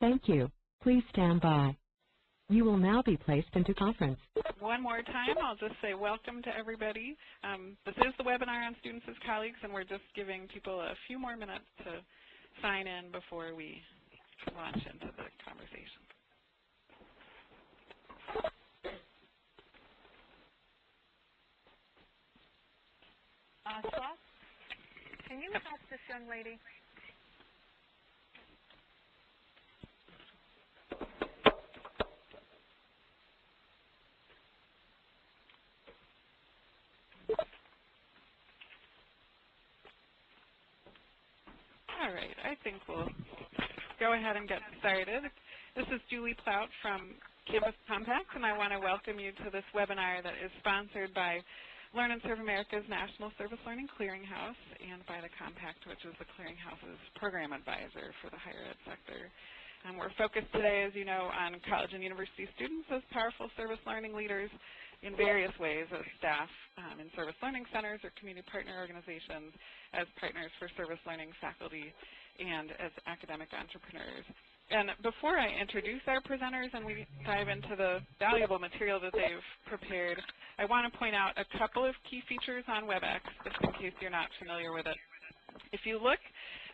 Thank you. Please stand by. You will now be placed into conference. One more time, I'll just say welcome to everybody. This is the webinar on Students as Colleagues, and we're just giving people a few more minutes to sign in before we launch into the conversation. Sloth, can you help this young lady? All right, I think we'll go ahead and get started. This is Julie Plout from Campus Compact, and I want to welcome you to this webinar that is sponsored by Learn and Serve America's National Service Learning Clearinghouse and by the Compact, which is the Clearinghouse's program advisor for the higher ed sector. And we're focused today, as you know, on college and university students as powerful service learning leaders in various ways, as staff in service learning centers or community partner organizations, as partners for service learning faculty, and as academic entrepreneurs. And before I introduce our presenters and we dive into the valuable material that they've prepared, I want to point out a couple of key features on WebEx, just in case you're not familiar with it. If you look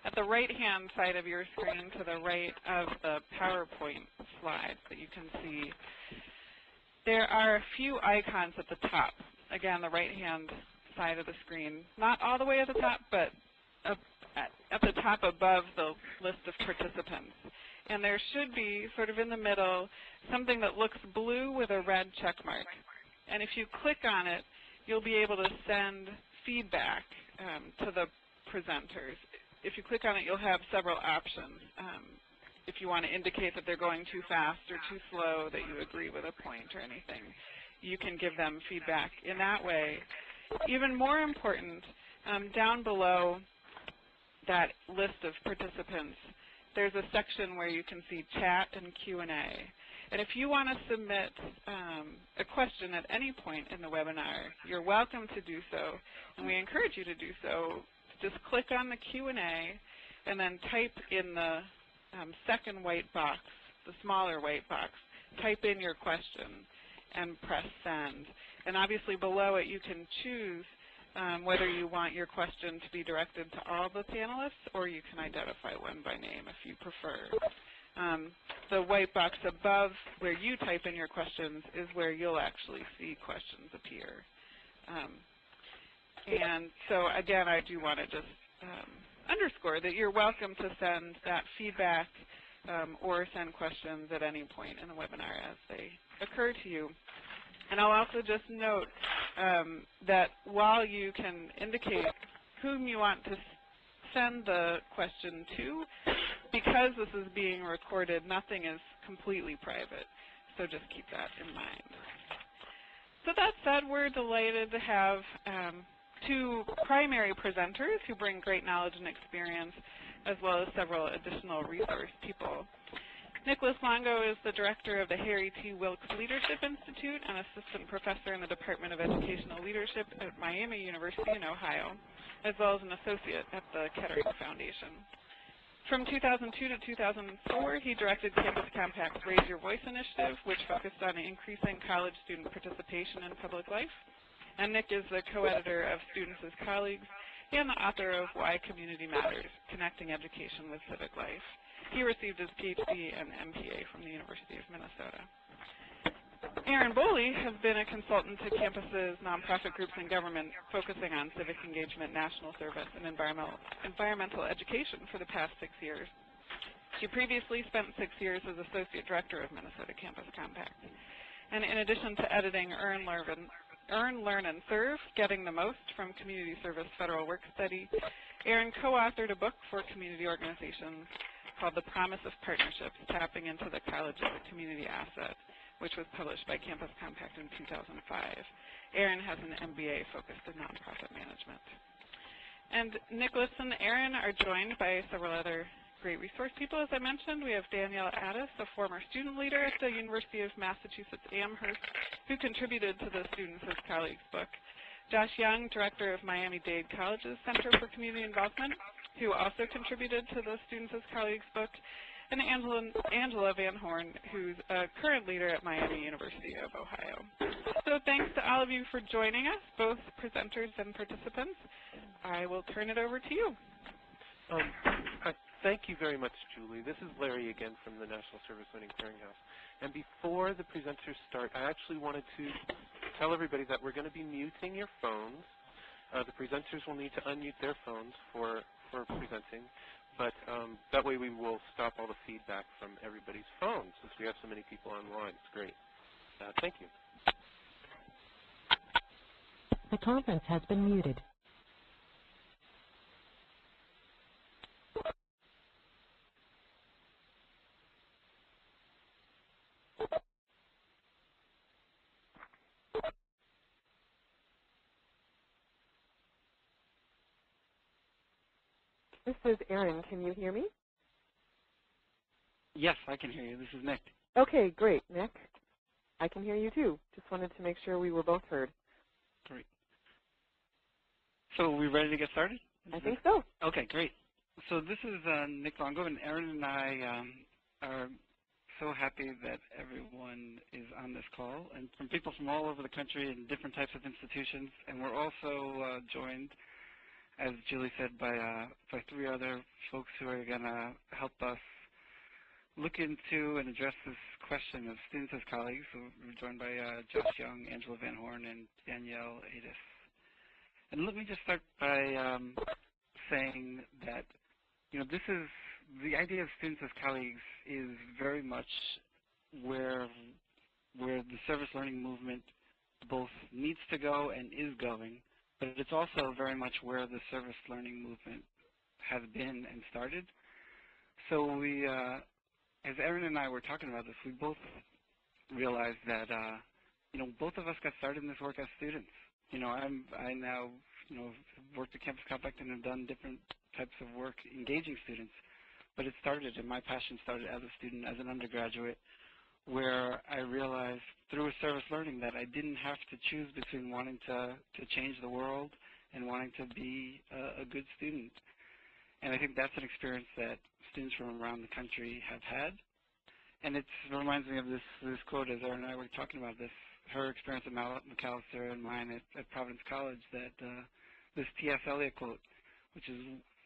at the right-hand side of your screen to the right of the PowerPoint slides that you can see, there are a few icons at the top. Again, the right-hand side of the screen, not all the way at the top, but at the top above the list of participants. And there should be, sort of in the middle, something that looks blue with a red check mark. And if you click on it, you'll be able to send feedback to the presenters. If you click on it, you'll have several options. If you want to indicate that they're going too fast or too slow, that you agree with a point or anything, you can give them feedback in that way. Even more important, down below that list of participants, there's a section where you can see chat and Q&A. And if you want to submit a question at any point in the webinar, you're welcome to do so, and we encourage you to do so. Just click on the Q&A and then type in the second white box, the smaller white box, type in your question and press send. And obviously below it you can choose whether you want your question to be directed to all the panelists, or you can identify one by name if you prefer. The white box above where you type in your questions is where you'll actually see questions appear. And so again, I do want to just underscore that you're welcome to send that feedback or send questions at any point in the webinar as they occur to you. And I'll also just note that while you can indicate whom you want to send the question to, because this is being recorded, nothing is completely private. So just keep that in mind. So that said, we're delighted to have two primary presenters who bring great knowledge and experience, as well as several additional resource people. Nicholas Longo is the director of the Harry T. Wilkes Leadership Institute and assistant professor in the Department of Educational Leadership at Miami University in Ohio, as well as an associate at the Kettering Foundation. From 2002 to 2004, he directed Campus Compact's Raise Your Voice initiative, which focused on increasing college student participation in public life. And Nick is the co-editor of Students as Colleagues and the author of Why Community Matters, Connecting Education with Civic Life. He received his PhD and MPA from the University of Minnesota. Erin Bowley has been a consultant to campuses, nonprofit groups, and government, focusing on civic engagement, national service, and environmental education for the past 6 years. She previously spent 6 years as Associate Director of Minnesota Campus Compact. And in addition to editing Earn, Learn, and Serve, Getting the Most from Community Service Federal Work Study, Erin co-authored a book for community organizations called The Promise of Partnerships, Tapping into the College as a Community Asset, which was published by Campus Compact in 2005. Erin has an MBA focused in nonprofit management. And Nicholas and Erin are joined by several other great resource people. As I mentioned, we have Danielle Addis, a former student leader at the University of Massachusetts Amherst, who contributed to the Students as Colleagues book. Josh Young, director of Miami-Dade College's Center for Community Involvement, who also contributed to the Students as Colleagues book. and Angela Van Horn, who's a current leader at Miami University of Ohio. So thanks to all of you for joining us, both presenters and participants. I will turn it over to you. Thank you very much, Julie. This is Larry again from the National Service Learning Clearinghouse. And before the presenters start, I actually wanted to tell everybody that we're going to be muting your phones. The presenters will need to unmute their phones for presenting, but that way we will stop all the feedback from everybody's phones since we have so many people online. It's great. Thank you. The conference has been muted. This is Erin. Can you hear me? Yes, I can hear you. This is Nick. Okay, great. Nick, I can hear you too. Just wanted to make sure we were both heard. Great. So are we ready to get started? I think so. Okay, great. So this is Nick Longo, and Erin and I are so happy that everyone is on this call, and from people from all over the country and different types of institutions. And we're also joined, as Julie said, by 3 other folks who are going to help us look into and address this question of students as colleagues. So we're joined by Josh Young, Angela Van Horn, and Danielle Adis. And let me just start by saying that, this is the idea of students as colleagues is very much where the service learning movement both needs to go and is going, but it's also very much where the service learning movement has been and started. So we, as Erin and I were talking about this, we both realized that, both of us got started in this work as students. I now, worked at Campus Compact and have done different types of work engaging students, but it started, and my passion started as a student, as an undergraduate, where I realized through service learning that I didn't have to choose between wanting to change the world and wanting to be a good student. And I think that's an experience that students from around the country have had. And it reminds me of this quote, as Erin and I were talking about this, her experience at Macalester and mine at Providence College, that this T.S. Eliot quote, which is,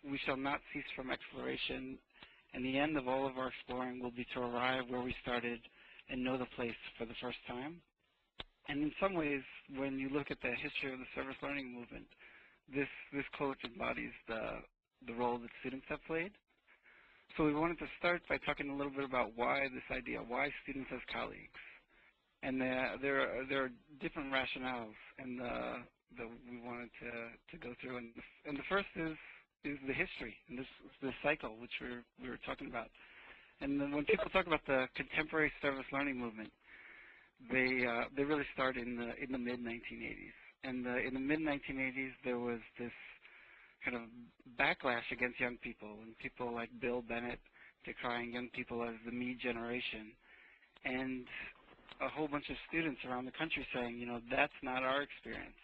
"We shall not cease from exploration, and the end of all of our exploring will be to arrive where we started and know the place for the first time." And in some ways, when you look at the history of the service learning movement, this quote embodies the role that students have played. So we wanted to start by talking a little bit about why this idea, why students as colleagues. And there are different rationales and that we wanted to go through. And the first is the history, and this cycle, which we were talking about. And then when people talk about the contemporary service learning movement, they really start in the mid-1980s. And in the mid-1980s, there was this kind of backlash against young people, and people like Bill Bennett decrying young people as the me generation, and a whole bunch of students around the country saying, that's not our experience.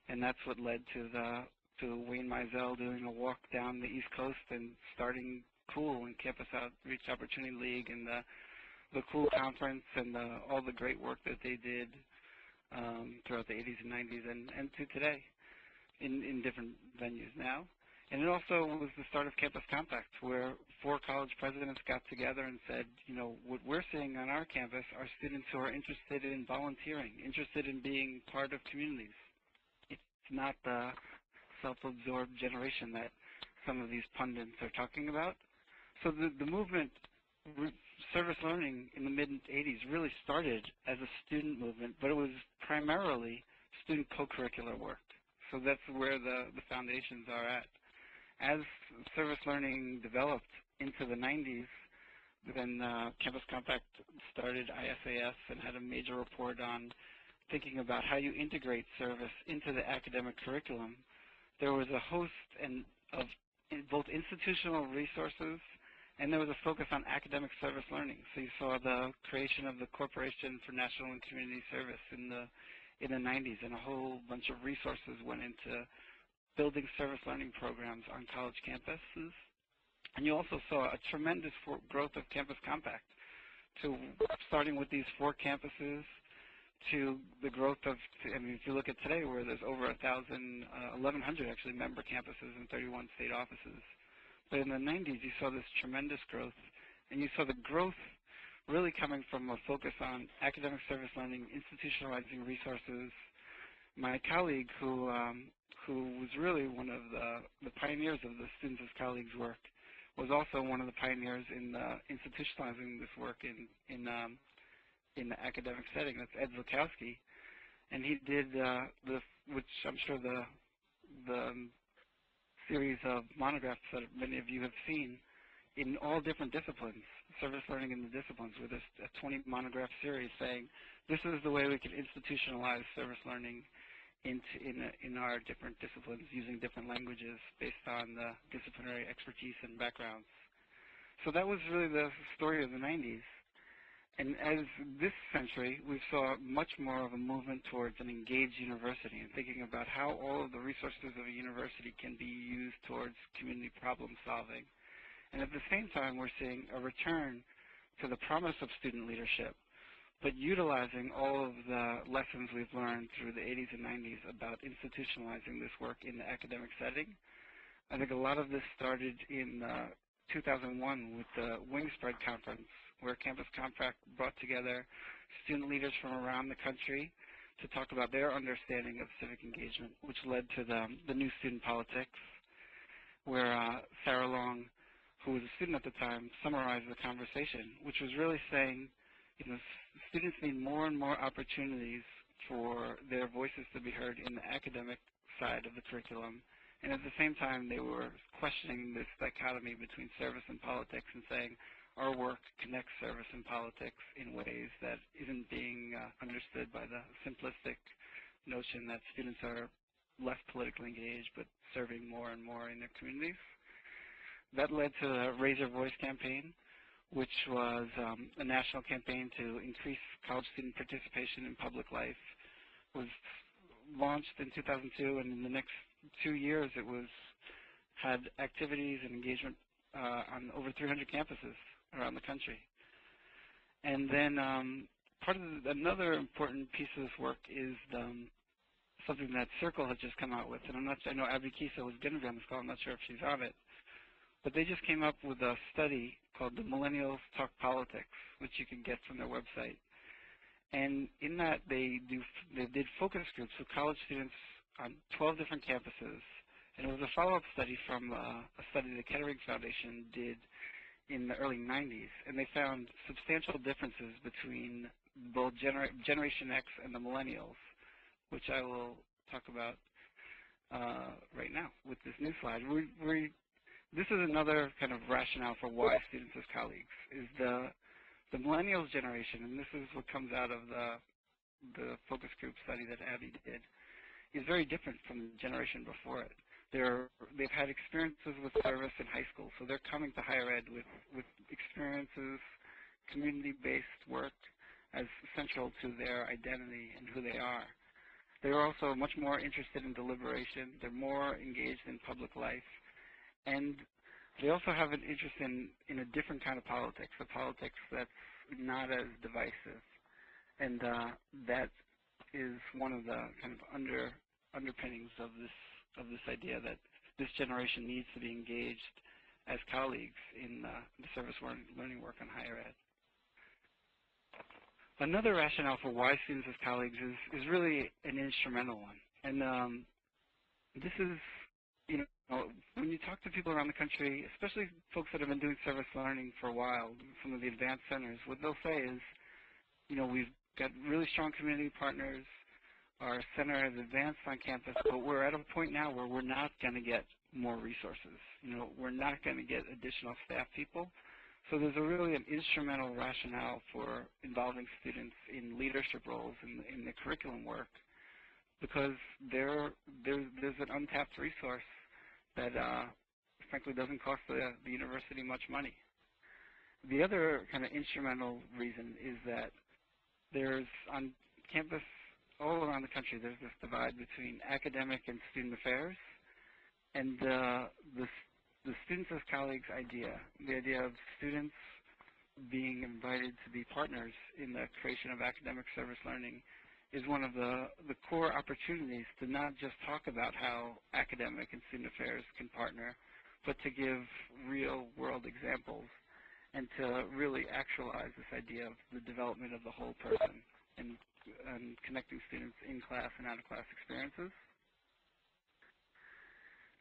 And that's what led to Wayne Mizell doing a walk down the East Coast and starting COOL and Campus Outreach Opportunity League and the COOL conference and all the great work that they did throughout the 80s and 90s and to today in different venues now. And it also was the start of Campus Compact, where 4 college presidents got together and said, what we're seeing on our campus are students who are interested in volunteering, interested in being part of communities. It's not the self-absorbed generation that some of these pundits are talking about. So the movement, service learning in the mid-80s, really started as a student movement, but it was primarily student co-curricular work. So that's where the foundations are at. As service learning developed into the 90s, then Campus Compact started ISAS and had a major report on thinking about how you integrate service into the academic curriculum. There was a host of both institutional resources, and there was a focus on academic service learning. So you saw the creation of the Corporation for National and Community Service in the 90s, and a whole bunch of resources went into building service learning programs on college campuses. And you also saw a tremendous growth of Campus Compact, to starting with these 4 campuses to the growth of, I mean, if you look at today where there's over 1,100 actually member campuses and 31 state offices. But in the 90s, you saw this tremendous growth, and you saw the growth really coming from a focus on academic service learning, institutionalizing resources. My colleague, who was really one of the pioneers of the Students as Colleagues work, was also one of the pioneers in institutionalizing this work in the academic setting. That's Ed Zukowski, and he did which I'm sure the series of monographs that many of you have seen in all different disciplines, service learning in the disciplines, with a 20 monograph series saying this is the way we can institutionalize service learning in our different disciplines using different languages based on the disciplinary expertise and backgrounds. So that was really the story of the 90s. And as this century, we saw much more of a movement towards an engaged university and thinking about how all of the resources of a university can be used towards community problem solving. And at the same time, we're seeing a return to the promise of student leadership, but utilizing all of the lessons we've learned through the 80s and 90s about institutionalizing this work in the academic setting. I think a lot of this started in 2001 with the Wingspread Conference, where Campus Compact brought together student leaders from around the country to talk about their understanding of civic engagement, which led to the new student politics, where Sarah Long, who was a student at the time, summarized the conversation, which was really saying, you know, students need more and more opportunities for their voices to be heard in the academic side of the curriculum. And at the same time, they were questioning this dichotomy between service and politics and saying, our work connects service and politics in ways that isn't being understood by the simplistic notion that students are less politically engaged but serving more and more in their communities. That led to the Raise Your Voice campaign, which was a national campaign to increase college student participation in public life. It was launched in 2002, and in the next 2 years it had activities and engagement on over 300 campuses around the country. And then another important piece of this work is something that Circle had just come out with, and I know Abby Kisa was going to be on this call. I'm not sure if she's on it, but they just came up with a study called the Millennials Talk Politics, which you can get from their website. And in that, they did focus groups with college students on 12 different campuses, and it was a follow-up study from a study the Kettering Foundation did in the early 90s, and they found substantial differences between both Generation X and the Millennials, which I will talk about right now with this new slide. This is another kind of rationale for why Students as Colleagues is the Millennials generation, and this is what comes out of the focus group study that Abby did, is very different from the generation before it. They've had experiences with service in high school, so they're coming to higher ed with experiences, community-based work as central to their identity and who they are. They're also much more interested in deliberation. They're more engaged in public life. And they also have an interest in a different kind of politics, a politics that's not as divisive. And that is one of the kind of underpinnings of this idea that this generation needs to be engaged as colleagues in the service learning work on higher ed. Another rationale for why Students as Colleagues is really an instrumental one. And this is, you know, when you talk to people around the country, especially folks that have been doing service learning for a while, some of the advanced centers, what they'll say is, you know, we've got really strong community partners. Our center has advanced on campus, but we're at a point now where we're not going to get more resources. You know, we're not going to get additional staff people. So there's really an instrumental rationale for involving students in leadership roles in the curriculum work, because there's an untapped resource that frankly doesn't cost the university much money. The other kind of instrumental reason is that there's on campus all around the country, there's this divide between academic and student affairs, and the the students as colleagues idea, the idea of students being invited to be partners in the creation of academic service learning is one of the core opportunities to not just talk about how academic and student affairs can partner, but to give real-world examples and to really actualize this idea of the development of the whole person and connecting students in class and out-of-class experiences.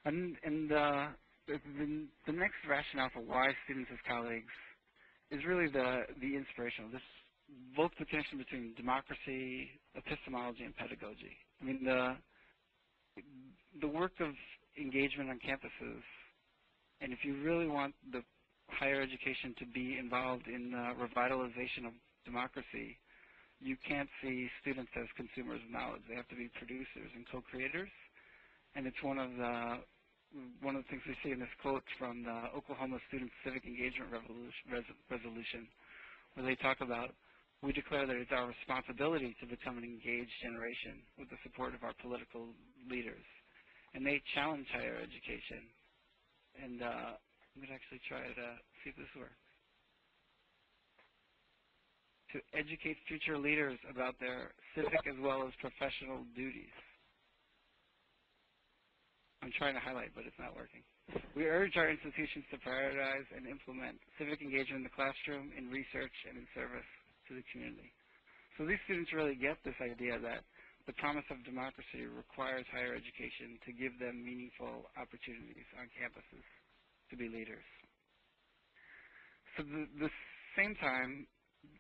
And the next rationale for why students as colleagues is really the inspirational. Both the connection between democracy, epistemology, and pedagogy. I mean, the work of engagement on campuses, and if you really want the higher education to be involved in the revitalization of democracy, you can't see students as consumers of knowledge. They have to be producers and co-creators. And it's one of the things we see in this quote from the Oklahoma Student Civic Engagement Resolution, where they talk about, we declare that it's our responsibility to become an engaged generation with the support of our political leaders. And they challenge higher education. And I'm going to actually try to see if this works. To educate future leaders about their civic as well as professional duties. I'm trying to highlight, but it's not working. We urge our institutions to prioritize and implement civic engagement in the classroom, in research, and in service to the community. So these students really get this idea that the promise of democracy requires higher education to give them meaningful opportunities on campuses to be leaders. So the same time,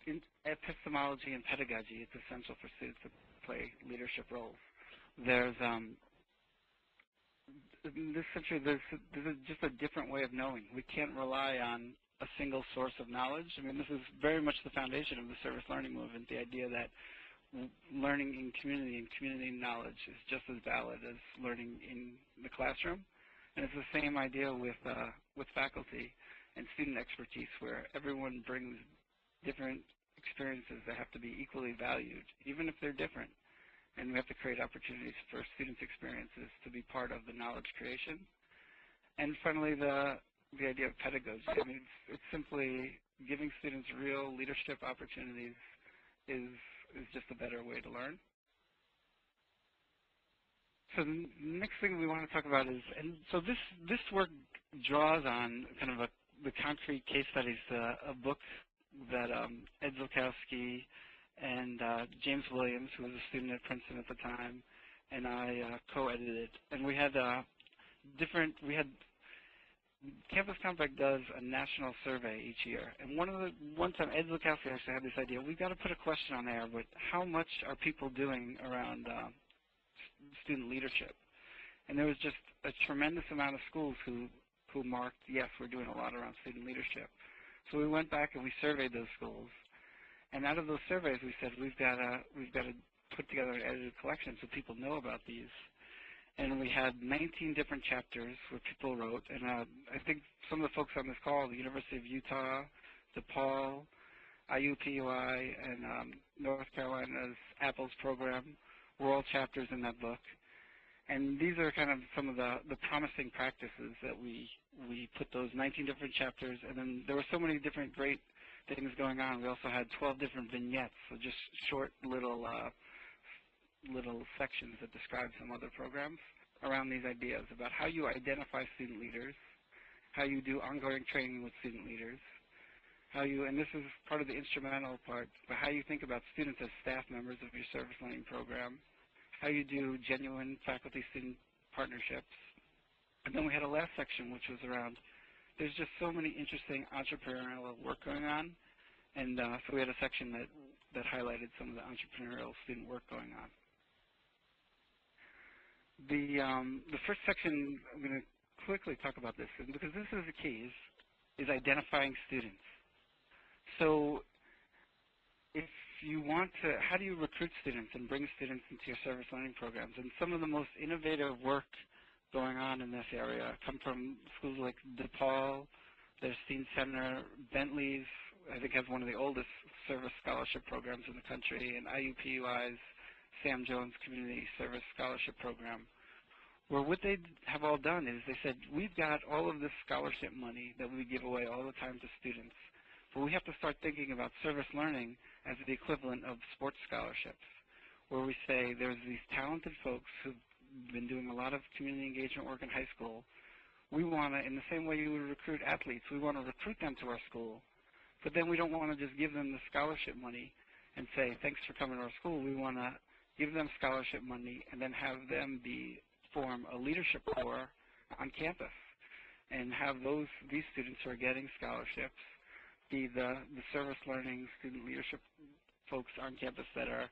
in epistemology and pedagogy, it's essential for students to play leadership roles. There's this is just a different way of knowing. We can't rely on a single source of knowledge. I mean, this is very much the foundation of the service learning movement, the idea that learning in community and community knowledge is just as valid as learning in the classroom. And it's the same idea with faculty and student expertise, where everyone brings different experiences that have to be equally valued, even if they're different. And we have to create opportunities for students' experiences to be part of the knowledge creation. And finally, the idea of pedagogy. I mean, it's simply giving students real leadership opportunities is just a better way to learn. So the next thing we want to talk about is, and so this work draws on kind of the concrete case studies, a book that Ed Zilkowski and James Williams, who was a student at Princeton at the time, and I co-edited. And we had Campus Compact does a national survey each year. And one time Ed Zilkowski actually had this idea, we've got to put a question on there, but how much are people doing around student leadership? And there was just a tremendous amount of schools who marked, yes, we're doing a lot around student leadership. So we went back and we surveyed those schools. And out of those surveys, we said we've got to put together an edited collection so people know about these. And we had 19 different chapters where people wrote. And I think some of the folks on this call, the University of Utah, DePaul, IUPUI, and North Carolina's Apple's program were all chapters in that book. And these are kind of some of the promising practices that we put those 19 different chapters. And then there were so many different great things going on. We also had 12 different vignettes, so just short little sections that describe some other programs around these ideas about how you identify student leaders, how you do ongoing training with student leaders, how you, and this is part of the instrumental part, but how you think about students as staff members of your service learning program, how you do genuine faculty-student partnerships. And then we had a last section which was around, there's just so many interesting entrepreneurial work going on, and so we had a section that highlighted some of the entrepreneurial student work going on. The first section, I'm going to quickly talk about this, because this is the key, is identifying students. So if you want to, how do you recruit students and bring students into your service learning programs? And some of the most innovative work going on in this area come from schools like DePaul, their Steen Center, Bentley's, I think has one of the oldest service scholarship programs in the country, and IUPUI's Sam Jones Community Service Scholarship Program, where what they have all done is they said, we've got all of this scholarship money that we give away all the time to students, but we have to start thinking about service learning as the equivalent of sports scholarships, where we say there's these talented folks who've been doing a lot of community engagement work in high school. We want to, in the same way you would recruit athletes, we want to recruit them to our school, but then we don't want to just give them the scholarship money and say, thanks for coming to our school. We want to give them scholarship money and then have them form a leadership corps on campus and have these students who are getting scholarships be the service learning student leadership folks on campus that are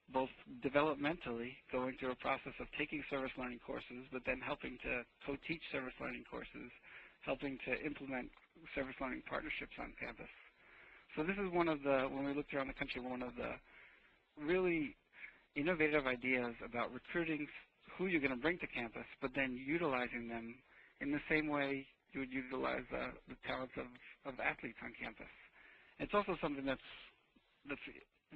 both developmentally going through a process of taking service learning courses, but then helping to co-teach service learning courses, helping to implement service learning partnerships on campus. So this is one of the, when we looked around the country, one of the really innovative ideas about recruiting who you're going to bring to campus, but then utilizing them in the same way you would utilize the talents of athletes on campus. It's also something that's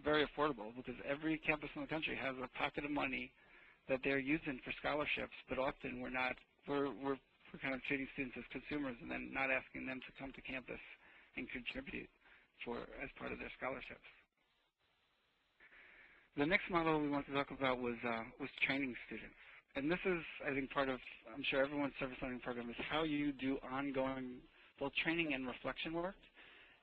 very affordable, because every campus in the country has a pocket of money that they're using for scholarships, but often we're kind of treating students as consumers and then not asking them to come to campus and contribute as part of their scholarships. The next model we wanted to talk about was training students. And this is, I think, part of, I'm sure everyone's service learning program, is how you do ongoing both training and reflection work.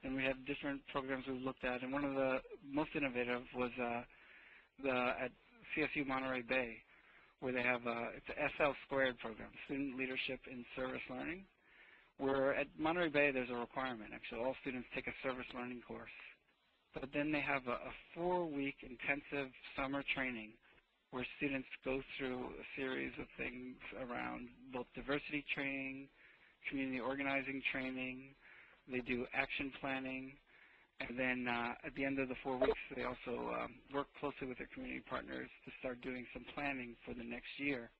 And we have different programs we've looked at, and one of the most innovative was at CSU Monterey Bay, where they have it's an SL Squared program, Student Leadership in Service Learning, where at Monterey Bay there's a requirement. Actually, all students take a service learning course. But then they have a 4-week intensive summer training where students go through a series of things around both diversity training, community organizing training. They do action planning, and then at the end of the 4 weeks, they also work closely with their community partners to start doing some planning for the next year.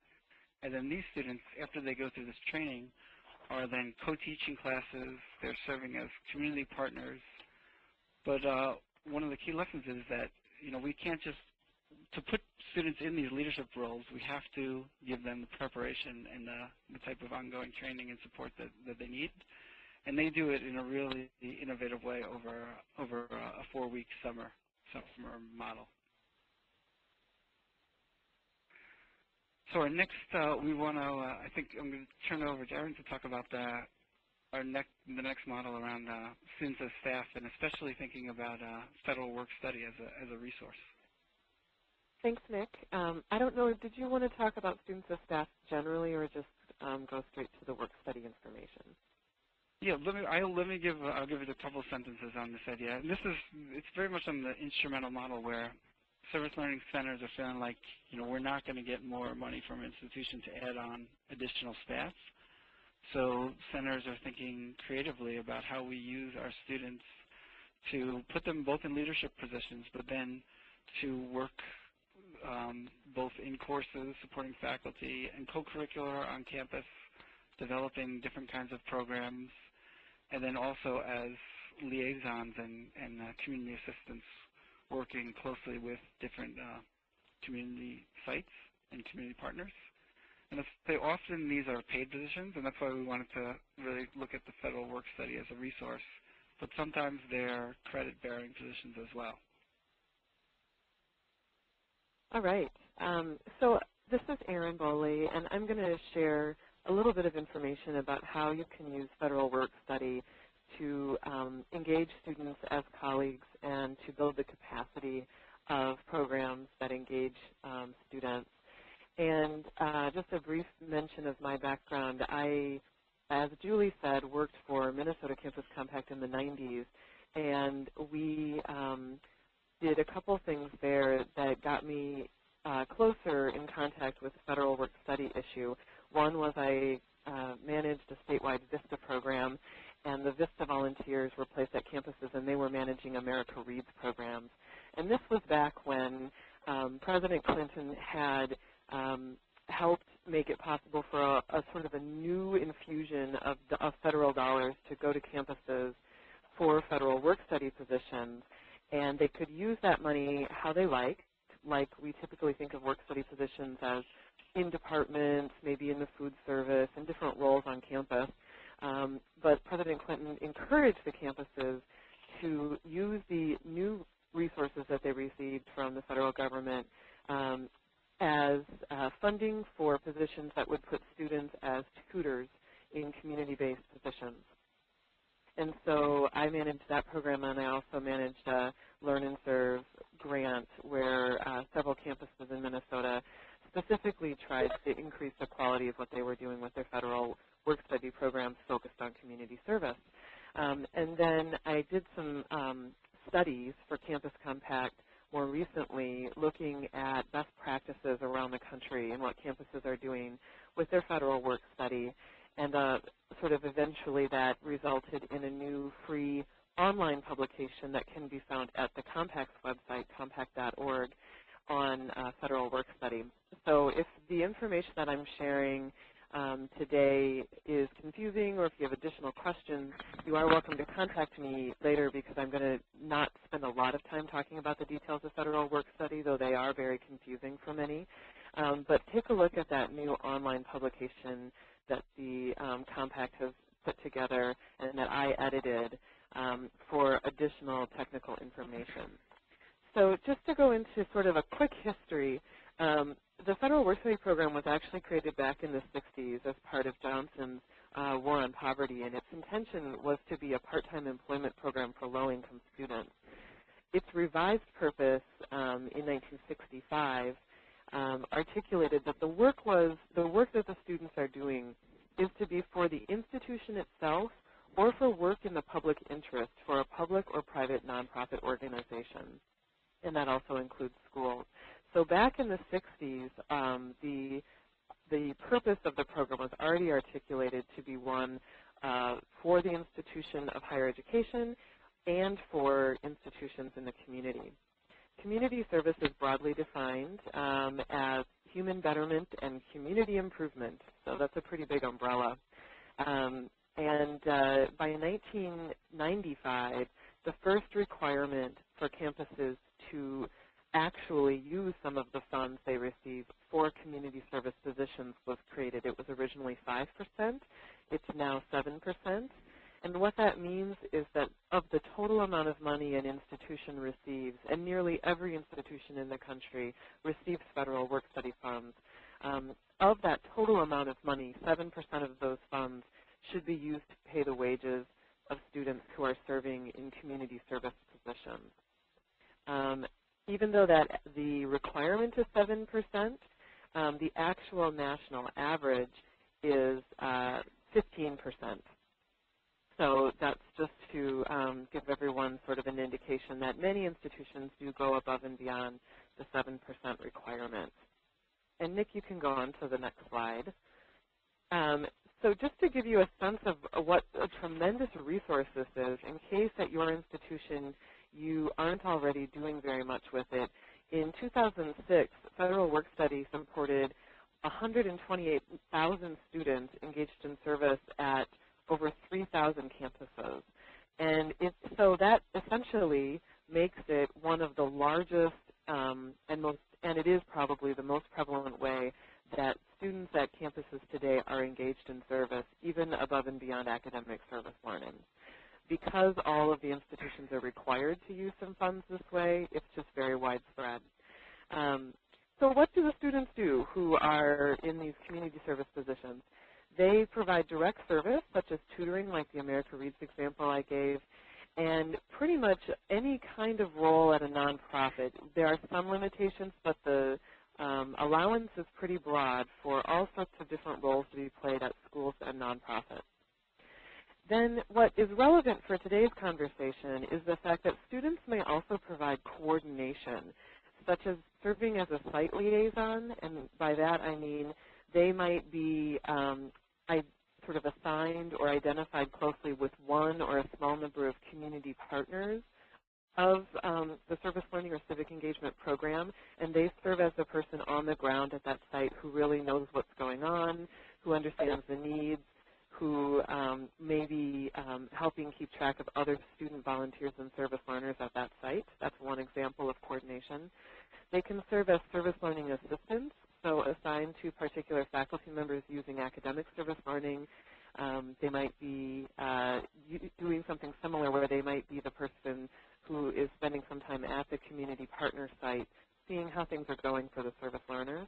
And then these students, after they go through this training, are then co-teaching classes. They're serving as community partners. But one of the key lessons is that, we can't just, to put students in these leadership roles, we have to give them the preparation and the type of ongoing training and support that they need. And they do it in a really innovative way over a 4-week summer model. So our next, we want to, I think I'm going to turn it over to Erin to talk about the next model around students as staff, and especially thinking about federal work study as a resource. Thanks, Nick. I don't know, did you want to talk about students as staff generally, or just go straight to the work study information? Yeah, I'll give it a couple sentences on this idea. And it's very much on the instrumental model where service learning centers are feeling like, we're not going to get more money from an institution to add on additional staff. So centers are thinking creatively about how we use our students to put them both in leadership positions, but then to work both in courses, supporting faculty, and co-curricular on campus, developing different kinds of programs, and then also as liaisons and community assistants, working closely with different community sites and community partners. And often these are paid positions, and that's why we wanted to really look at the federal work study as a resource, but sometimes they're credit-bearing positions as well. All right. So this is Erin Bowley, and I'm going to share a little bit of information about how you can use federal work study to engage students as colleagues and to build the capacity of programs that engage students. And just a brief mention of my background, I, as Julie said, worked for Minnesota Campus Compact in the 90s, and we did a couple things there that got me closer in contact with the federal work study issue. One was I managed a statewide VISTA program, and the VISTA volunteers were placed at campuses, and they were managing America Reads programs. And this was back when President Clinton had helped make it possible for a sort of a new infusion of federal dollars to go to campuses for federal work study positions. And they could use that money how they liked, like we typically think of work study positions as in departments, maybe in the food service, and different roles on campus. But President Clinton encouraged the campuses to use the new resources that they received from the federal government as funding for positions that would put students as tutors in community-based positions. And so I managed that program, and I also managed a Learn and Serve grant where several campuses in Minnesota specifically tried to increase the quality of what they were doing with their federal work study programs focused on community service. And then I did some studies for Campus Compact more recently, looking at best practices around the country and what campuses are doing with their federal work study. And sort of eventually that resulted in a new free online publication that can be found at the Compact's website, compact.org, on federal work study. So if the information that I'm sharing today is confusing, or if you have additional questions, you are welcome to contact me later, because I'm going to not spend a lot of time talking about the details of federal work study, though they are very confusing for many. But take a look at that new online publication that the Compact has put together and that I edited for additional technical information. So just to go into sort of a quick history, the Federal Work Study Program was actually created back in the 60s as part of Johnson's War on Poverty, and its intention was to be a part-time employment program for low-income students. Its revised purpose in 1965 articulated that the work that the students are doing is to be for the institution itself or for work in the public interest for a public or private nonprofit organization, and that also includes schools. So back in the 60s, the purpose of the program was already articulated to be one for the institution of higher education and for institutions in the community. Community service is broadly defined as human betterment and community improvement, so that's a pretty big umbrella. And by 1995, the first requirement for campuses to actually use some of the funds they receive for community service positions was created. It was originally 5%. It's now 7%. And what that means is that of the total amount of money an institution receives, and nearly every institution in the country receives federal work study funds, of that total amount of money, 7% of those funds should be used to pay the wages of students who are serving in community service positions. Even though that the requirement is 7%, the actual national average is 15%. So that's just to give everyone sort of an indication that many institutions do go above and beyond the 7% requirement. And Nick, you can go on to the next slide. So just to give you a sense of what a tremendous resource this is, in case at your institution you aren't already doing very much with it, in 2006, Federal Work Study supported 128,000 students engaged in service at over 3,000 campuses. And so that essentially makes it one of the largest and it is probably the most prevalent way that students at campuses today are engaged in service, even above and beyond academic service learning. Because all of the institutions are required to use some funds this way, it's just very widespread. So what do the students do who are in these community service positions? They provide direct service, such as tutoring, like the America Reads example I gave, and pretty much any kind of role at a nonprofit. There are some limitations, but the allowance is pretty broad for all sorts of different roles to be played at schools and nonprofits. Then what is relevant for today's conversation is the fact that students may also provide coordination, such as serving as a site liaison, and by that I mean they might be sort of assigned or identified closely with one or a small number of community partners of the service learning or civic engagement program, and they serve as the person on the ground at that site who really knows what's going on, who understands the needs, who maybe helping keep track of other student volunteers and service learners at that site. That's one example of coordination. They can serve as service learning assistants, so assigned to particular faculty members using academic service learning. They might be doing something similar where they might be the person who is spending some time at the community partner site, seeing how things are going for the service learners.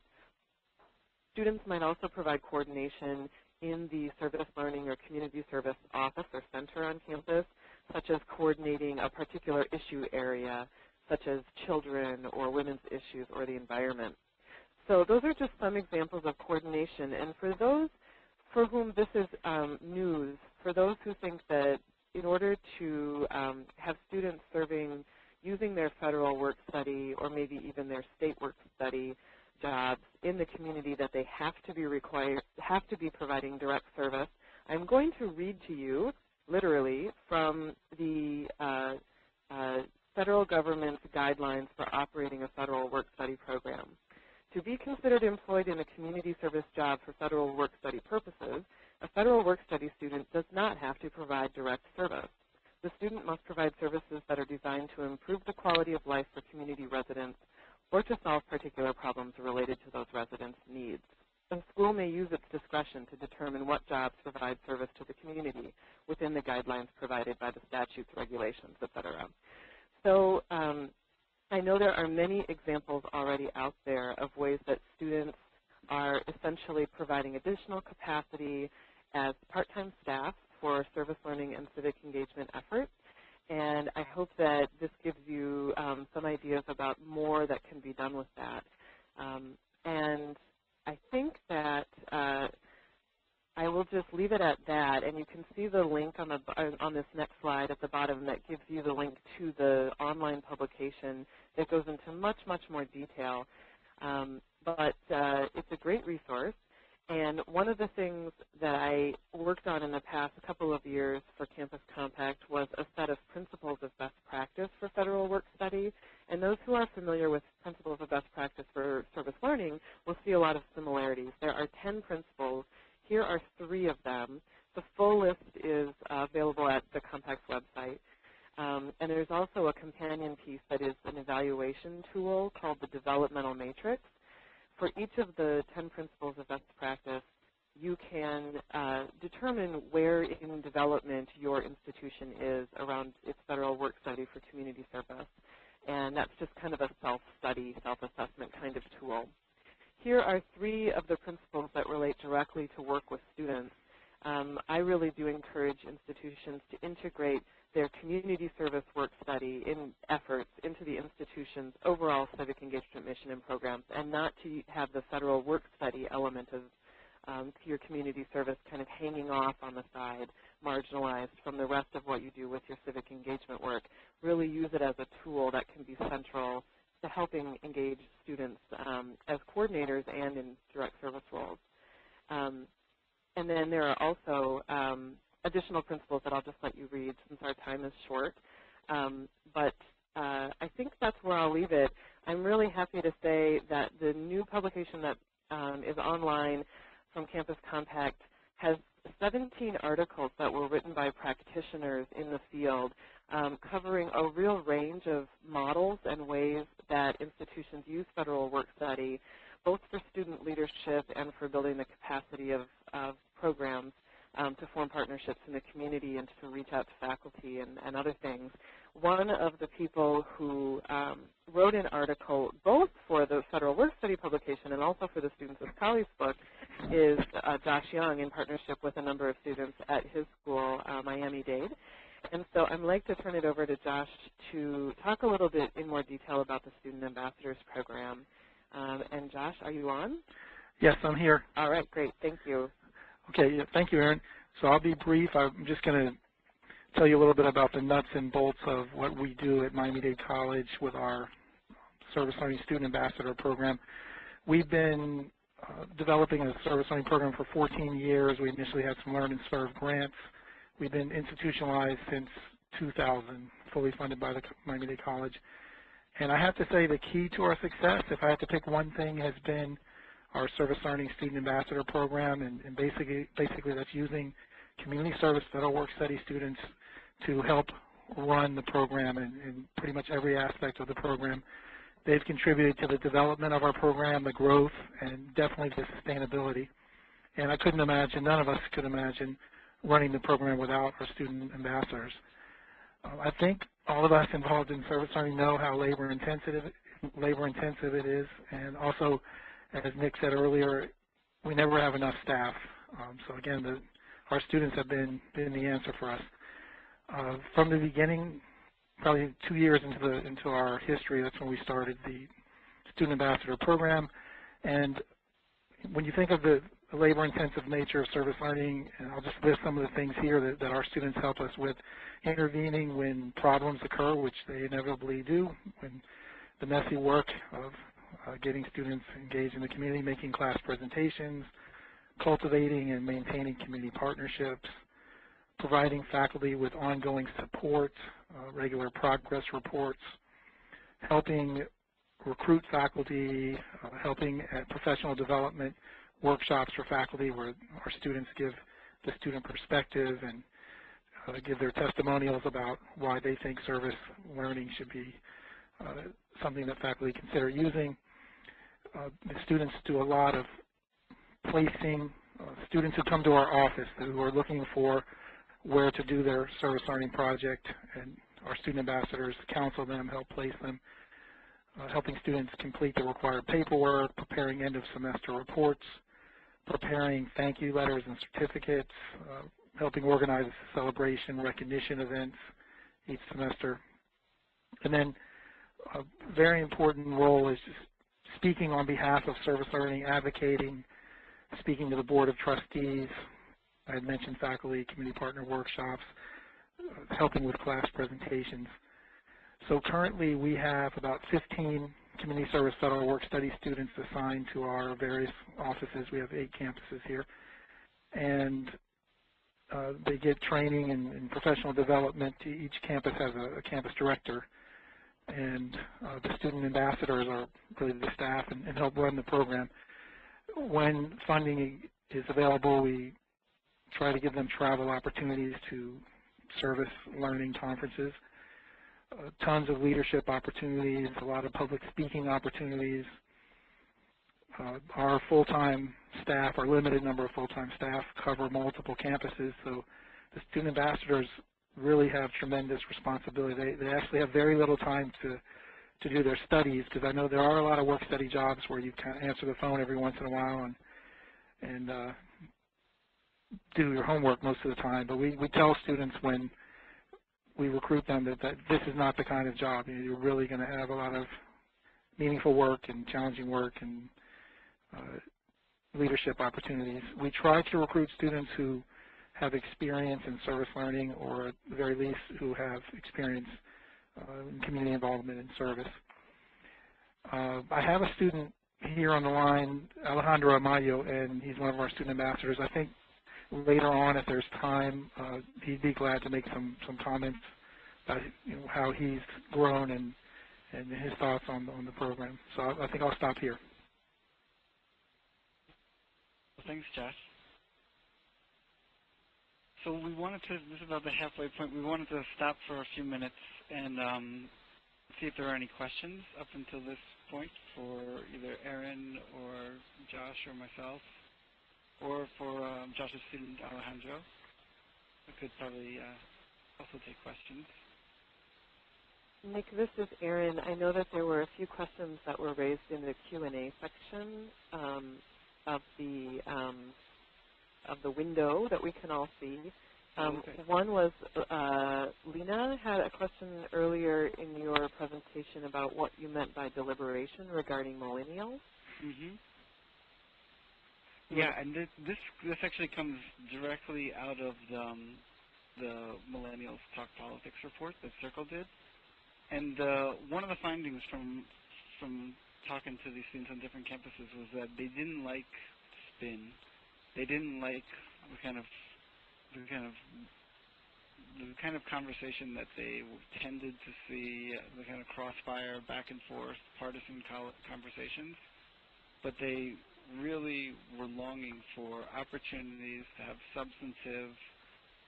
Students might also provide coordination in the service learning or community service office or center on campus, such as coordinating a particular issue area, such as children or women's issues or the environment. So those are just some examples of coordination. And for those for whom this is news, for those who think that in order to have students serving using their federal work study or maybe even their state work study jobs in the community that they have to be providing direct service, I'm going to read to you literally from the federal government's guidelines for operating a federal work study program. To be considered employed in a community service job for federal work study purposes, a federal work study student does not have to provide direct service. The student must provide services that are designed to improve the quality of life for community residents or to solve particular problems related to those residents' needs. The school may use its discretion to determine what jobs provide service to the community within the guidelines provided by the statutes, regulations, et cetera. So I know there are many examples already out there of ways that students are essentially providing additional capacity as part-time staff for service learning and civic engagement efforts. And I hope that this gives you some ideas about more that can be done with that. And I think that I will just leave it at that, and you can see the link on this next slide at the bottom that gives you the link to the online publication that goes into much, much more detail. But it's a great resource. And one of the things that I worked on in the past couple of years for Campus Compact was a set of principles of best practice for federal work study. And those who are familiar with principles of best practice for service learning will see a lot of similarities. There are 10 principles. Here are 3 of them. The full list is available at the Compact's website. And there's also a companion piece that is an evaluation tool called the Developmental Matrix. For each of the 10 principles of best practice, you can determine where in development your institution is around its federal work study for community service. And that's just kind of a self-study, self-assessment kind of tool. Here are 3 of the principles that relate directly to work with students. I really do encourage institutions to integrate their community service work study in efforts into the institution's overall civic engagement mission and programs, and not to have the federal work study element of your community service kind of hanging off on the side, marginalized from the rest of what you do with your civic engagement work. Really use it as a tool that can be central to helping engage students as coordinators and in direct service roles. And then there are also additional principles that I'll just let you read since our time is short. But I think that's where I'll leave it. I'm really happy to say that the new publication that is online from Campus Compact has 17 articles that were written by practitioners in the field, covering a real range of models and ways that institutions use federal work study, both for student leadership and for building the capacity of programs to form partnerships in the community and to reach out to faculty and other things. One of the people who wrote an article both for the federal work study publication and also for the Students of College book is Josh Young, in partnership with a number of students at his school, Miami-Dade. And so I'd like to turn it over to Josh to talk a little bit in more detail about the Student Ambassadors Program. And Josh, are you on? Yes, I'm here. All right, great. Thank you. Okay, thank you, Erin. So I'll be brief. I'm just going to tell you a little bit about the nuts and bolts of what we do at Miami-Dade College with our Service Learning Student Ambassador Program. We've been developing a service learning program for 14 years. We initially had some Learn and Serve grants. We've been institutionalized since 2000, fully funded by the Miami-Dade College. And I have to say the key to our success, if I had to pick one thing, has been our Service Learning Student Ambassador Program, and basically that's using community service federal work study students to help run the program in pretty much every aspect of the program. They've contributed to the development of our program, the growth, and definitely the sustainability. And I couldn't imagine, none of us could imagine running the program without our student ambassadors. I think all of us involved in service learning know how labor intensive it is, and also, as Nick said earlier, we never have enough staff. So again, our students have been the answer for us. From the beginning, probably 2 years into our history, that's when we started the Student Ambassador Program. And when you think of the labor-intensive nature of service learning, and I'll just list some of the things here that our students help us with: intervening when problems occur, which they inevitably do, when the messy work of getting students engaged in the community, making class presentations, cultivating and maintaining community partnerships, providing faculty with ongoing support, regular progress reports, helping recruit faculty, helping at professional development workshops for faculty where our students give the student perspective and give their testimonials about why they think service learning should be something that faculty consider using. The students do a lot of placing students who come to our office who are looking for where to do their service learning project, and our student ambassadors counsel them, help place them, helping students complete the required paperwork, preparing end of semester reports, preparing thank you letters and certificates, helping organize celebration recognition events each semester. And then a very important role is just speaking on behalf of service learning, advocating, speaking to the Board of Trustees. I had mentioned faculty, community partner workshops, helping with class presentations. So currently we have about 15 community service federal work study students assigned to our various offices. We have 8 campuses here. And they get training and professional development. Each campus has a campus director. And the student ambassadors are really the staff and help run the program. When funding is available, we try to give them travel opportunities to service learning conferences, tons of leadership opportunities, a lot of public speaking opportunities. Our full-time staff, our limited number of full-time staff, cover multiple campuses, so the student ambassadors really have tremendous responsibility. They actually have very little time to do their studies, because I know there are a lot of work study jobs where you kind of answer the phone every once in a while and do your homework most of the time. But we tell students when we recruit them that this is not the kind of job. You're really going to have a lot of meaningful work and challenging work and leadership opportunities. We try to recruit students who have experience in service learning, or at the very least who have experience in community involvement and service. I have a student here on the line, Alejandro Amayo, and he's one of our student ambassadors. I think later on, if there's time, he'd be glad to make some comments about how he's grown and his thoughts on the program. So I think I'll stop here. Well, thanks, Josh. So we wanted to, this is about the halfway point, we wanted to stop for a few minutes and see if there are any questions up until this point for either Erin or Josh or myself, or for Josh's student Alejandro. We could probably also take questions. Nick, this is Erin. I know that there were a few questions that were raised in the Q&A section of the window that we can all see. One was, Lena had a question earlier in your presentation about what you meant by deliberation regarding millennials. Mm-hmm. Yeah, and this actually comes directly out of the Millennials Talk Politics report that Circle did. And one of the findings from talking to these students on different campuses was that they didn't like spin. They didn't like the kind of conversation that they tended to see, the kind of crossfire, back and forth, partisan conversations. But they really were longing for opportunities to have substantive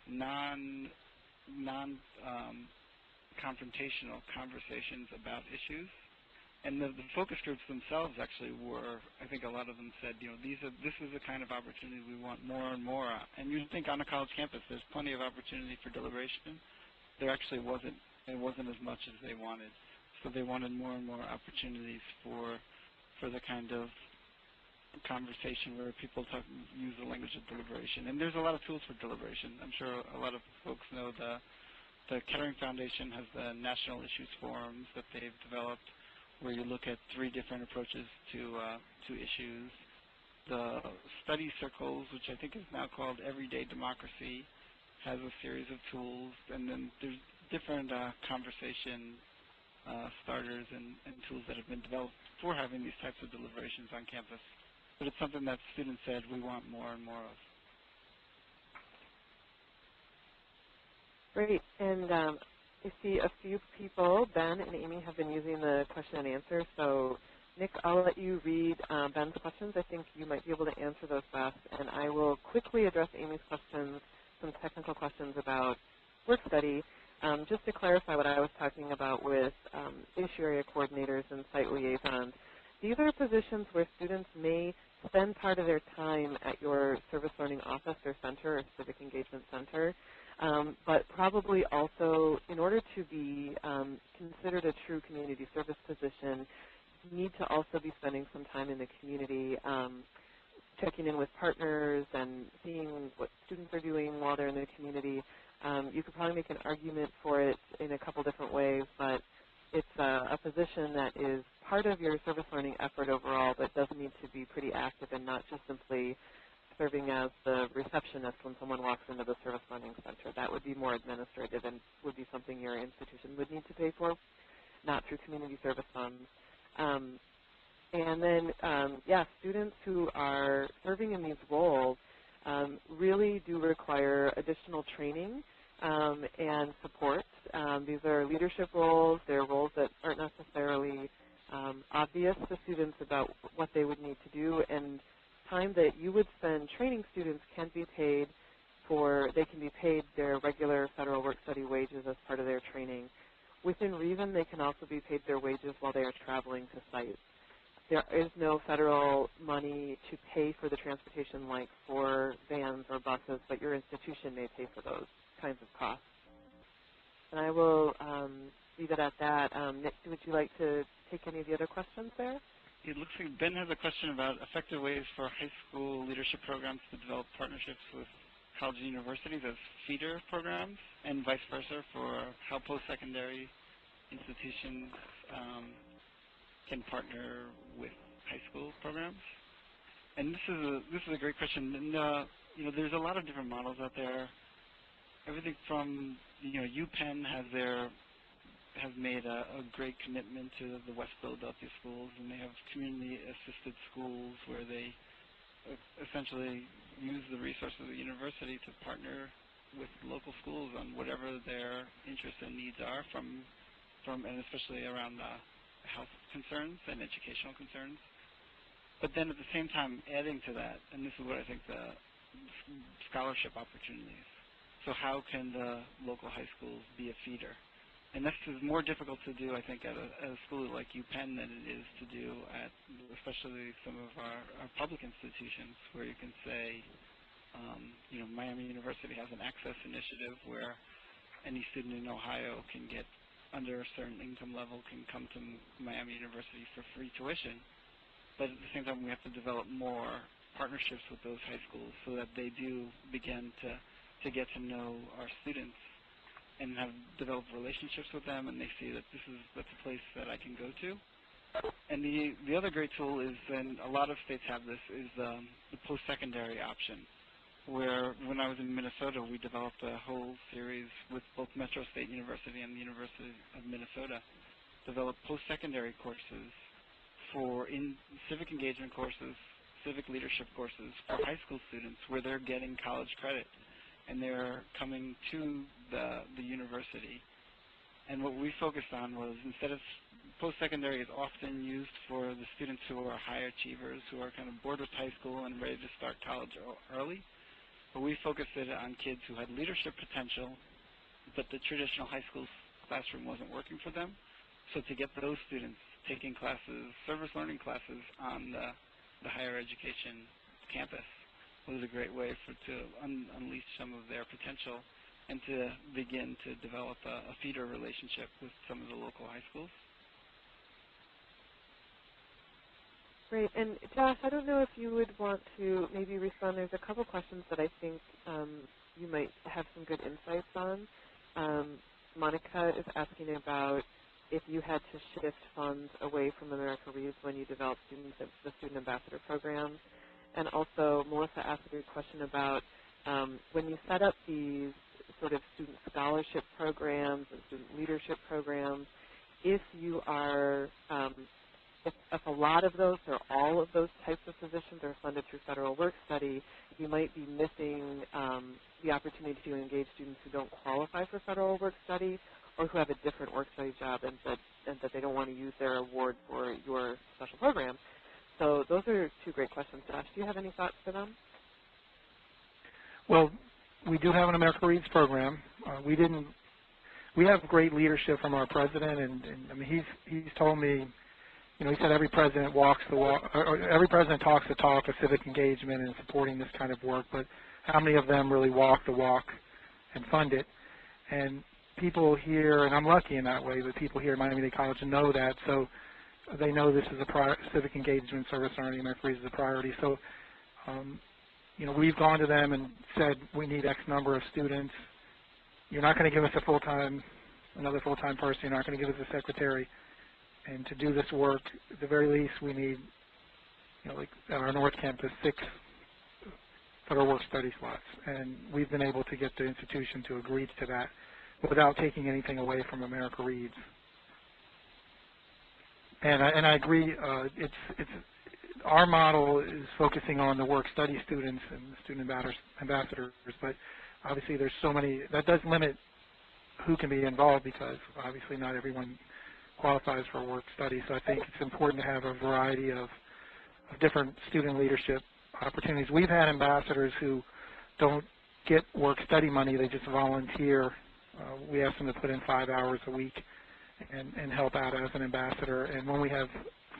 non-confrontational conversations about issues. And the focus groups themselves actually were, I think a lot of them said, this is the kind of opportunity we want more and more of. And you think on a college campus there's plenty of opportunity for deliberation. There actually wasn't. It wasn't as much as they wanted. So they wanted more and more opportunities for the kind of conversation where people use the language of deliberation. And there's a lot of tools for deliberation. I'm sure a lot of folks know the Kettering Foundation has the National Issues Forums that they've developed, where you look at 3 different approaches to issues. The study circles, which I think is now called Everyday Democracy, has a series of tools, and then there's different conversation starters and tools that have been developed for having these types of deliberations on campus. But it's something that students said we want more and more of. Great, and I see a few people, Ben and Amy, have been using the question and answer. So, Nick, I'll let you read Ben's questions. I think you might be able to answer those best. And I will quickly address Amy's questions, some technical questions about work study. Just to clarify what I was talking about with issue area coordinators and site liaisons, these are positions where students may spend part of their time at your service learning office or center or civic engagement center. But probably also, in order to be considered a true community service position, you need to also be spending some time in the community, checking in with partners and seeing what students are doing while they're in the community. You could probably make an argument for it in a couple different ways, but it's a position that is part of your service learning effort overall, but does need to be pretty active and not just simply serving as the receptionist when someone walks into the service learning center. That would be more administrative and would be something your institution would need to pay for, not through community service funds. And then, students who are serving in these roles really do require additional training and support. These are leadership roles. They're roles that aren't necessarily obvious to students about what they would need to do, and time that you would spend training students can be paid their regular federal work study wages as part of their training. Within reason, they can also be paid their wages while they are traveling to sites. There is no federal money to pay for the transportation like for vans or buses, but your institution may pay for those kinds of costs. And I will leave it at that. Nick, would you like to take any of the other questions there? It looks like Ben has a question about effective ways for high school leadership programs to develop partnerships with college and universities as feeder programs, and vice versa for how post-secondary institutions can partner with high school programs. And this is a great question. And there's a lot of different models out there. Everything from UPenn has made a great commitment to the West Philadelphia schools, and they have community-assisted schools where they essentially use the resources of the university to partner with local schools on whatever their interests and needs are and especially around health concerns and educational concerns. But then at the same time adding to that, and this is what I think the scholarship opportunities. So how can the local high schools be a feeder? And this is more difficult to do, I think, at a school like UPenn than it is to do at especially some of our public institutions, where you can say, Miami University has an access initiative where any student in Ohio can get under a certain income level can come to Miami University for free tuition. But at the same time, we have to develop more partnerships with those high schools so that they do begin to get to know our students and have developed relationships with them, and they see that that's a place that I can go to. And the other great tool is, and a lot of states have this, is the post-secondary option, where when I was in Minnesota, we developed a whole series with both Metro State University and the University of Minnesota, developed post-secondary courses in civic engagement courses, civic leadership courses for high school students, where they're getting college credit and they're coming to the university. And what we focused on was, instead of post-secondary is often used for the students who are high achievers, who are kind of bored with high school and ready to start college early. but we focused it on kids who had leadership potential, but the traditional high school classroom wasn't working for them. So to get those students taking classes, service learning classes on the higher education campus was a great way to unleash some of their potential and to begin to develop a feeder relationship with some of the local high schools. Great. And Josh, I don't know if you would want to maybe respond. There's a couple questions that I think you might have some good insights on. Monica is asking about if you had to shift funds away from America Reads when you developed the Student Ambassador programs. And also, Melissa asked a good question about when you set up these sort of student scholarship programs and student leadership programs, if you are if a lot of those or all of those types of positions are funded through federal work study, you might be missing the opportunity to engage students who don't qualify for federal work study or who have a different work study job and that they don't want to use their award for your special program. So those are two great questions. Josh, do you have any thoughts for them? Well, we do have an America Reads program. We have great leadership from our president, and I mean, he's told me, you know, he said every president walks the walk, or every president talks the talk of civic engagement and supporting this kind of work, but how many of them really walk the walk and fund it? And people here, and I'm lucky in that way, but people here at Miami-Dade College know that, so they know this is a civic engagement, service learning, America Reads is a priority. So, you know, we've gone to them and said we need X number of students. You're not going to give us another full-time person. You're not going to give us a secretary. And to do this work, at the very least, we need, you know, like at our North Campus, 6 federal work study slots. And we've been able to get the institution to agree to that without taking anything away from America Reads. And I agree. Our model is focusing on the work study students and the student ambassadors, but obviously there's so many that does limit who can be involved because obviously not everyone qualifies for work study. So I think it's important to have a variety of different student leadership opportunities. We've had ambassadors who don't get work study money; they just volunteer. We ask them to put in 5 hours a week and help out as an ambassador. And when we have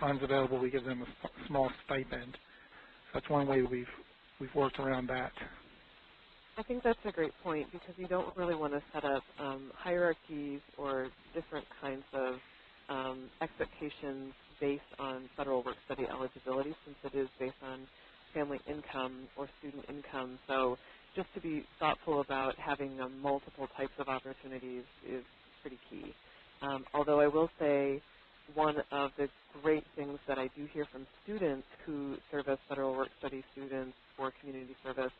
funds available, we give them a small stipend. So that's one way we've worked around that. I think that's a great point because you don't really want to set up hierarchies or different kinds of expectations based on federal work study eligibility since it is based on family income or student income. So just to be thoughtful about having multiple types of opportunities is pretty key. Although I will say one of the great things that I do hear from students who serve as federal work study students for community service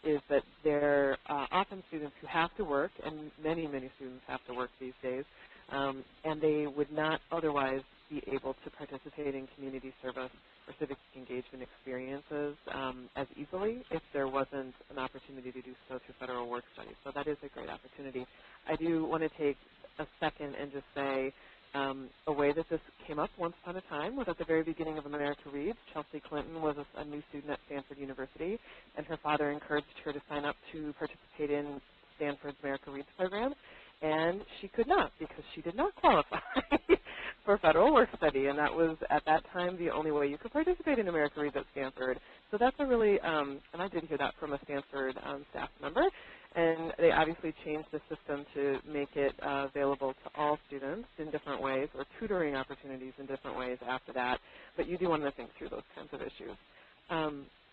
is that they're often students who have to work, and many, many students have to work these days, and they would not otherwise be able to participate in community service or civic engagement experiences as easily if there wasn't an opportunity to do so through federal work study. So that is a great opportunity. I do want to take a second and just say a way that this came up once upon a time was at the very beginning of America Reads. Chelsea Clinton was a new student at Stanford University, and her father encouraged her to sign up to participate in Stanford's America Reads program, and she could not because she did not qualify for federal work study, and that was at that time the only way you could participate in America Reads at Stanford. So that's a really, and I did hear that from a Stanford staff member, and they obviously changed the system to make it available to all students in different ways, or tutoring opportunities in different ways after that, but you do want to think through those kinds of issues.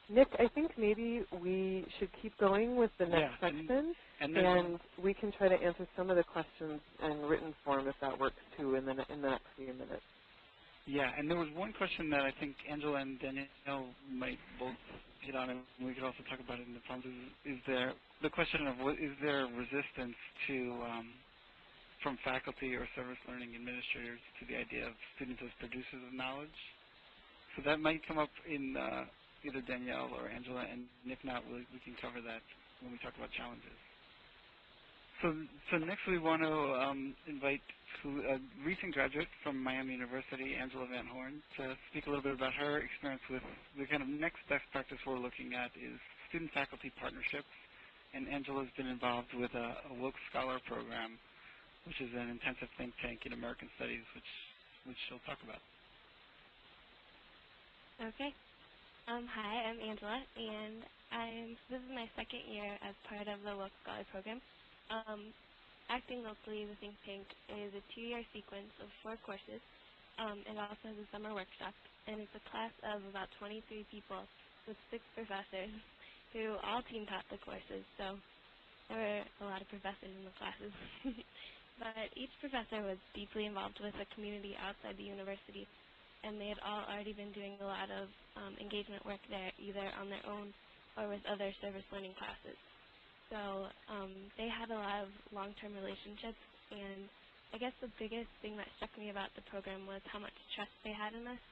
Nick, I think maybe we should keep going with the next section, and we can try to answer some of the questions in written form if that works too in the next few minutes. Yeah, and there was one question that I think Angela and Danielle might both hit on, and we could also talk about it in the prompts. Is there the question of is there resistance to from faculty or service learning administrators to the idea of students as producers of knowledge? So that might come up in either Danielle or Angela, and if not, we can cover that when we talk about challenges. So next we want to invite a recent graduate from Miami University, Angela Van Horn, to speak a little bit about her experience with the kind of next best practice we're looking at is student-faculty partnerships, and Angela's been involved with a Woke Scholar program, which is an intensive think tank in American Studies, which she'll talk about. Okay. Hi, I'm Angela, and this is my second year as part of the Woke Scholar program. Acting Locally, the think tank, is a 2-year sequence of 4 courses. It also has a summer workshop, and it's a class of about 23 people with 6 professors who all team taught the courses, so there were a lot of professors in the classes. But each professor was deeply involved with the community outside the university, and they had all already been doing a lot of engagement work there, either on their own or with other service learning classes. So they had a lot of long-term relationships, and I guess the biggest thing that struck me about the program was how much trust they had in us,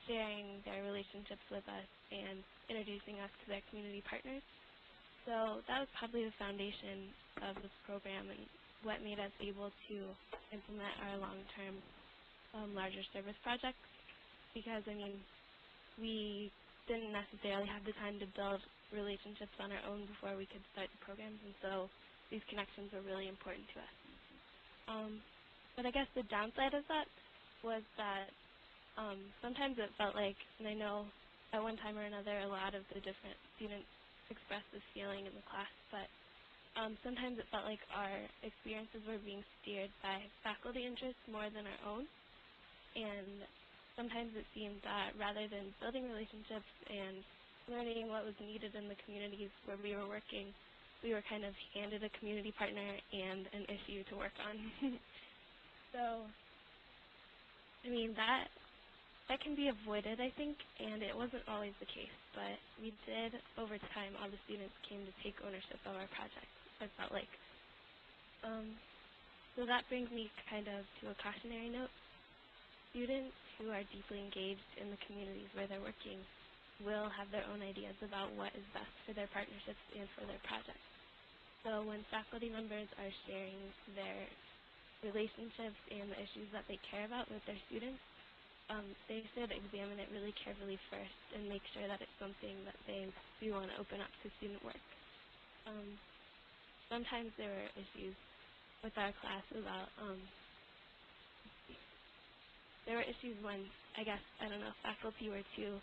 sharing their relationships with us and introducing us to their community partners. So that was probably the foundation of this program and what made us able to implement our long-term larger service projects, because, I mean, we didn't necessarily have the time to build relationships on our own before we could start the programs, and so these connections were really important to us. But I guess the downside of that was that sometimes it felt like, and I know at one time or another a lot of the different students expressed this feeling in the class, but sometimes it felt like our experiences were being steered by faculty interests more than our own, and sometimes it seemed that rather than building relationships and learning what was needed in the communities where we were working, we were kind of handed a community partner and an issue to work on. So, I mean, that can be avoided, I think, and it wasn't always the case, but we did, over time, all the students came to take ownership of our project, I felt like. So that brings me kind of to a cautionary note. Students who are deeply engaged in the communities where they're working will have their own ideas about what is best for their partnerships and for their projects. So when faculty members are sharing their relationships and the issues that they care about with their students, they should examine it really carefully first and make sure that it's something that they do want to open up to student work. Sometimes there were issues with our class about, there were issues when, I guess, I don't know, faculty were too,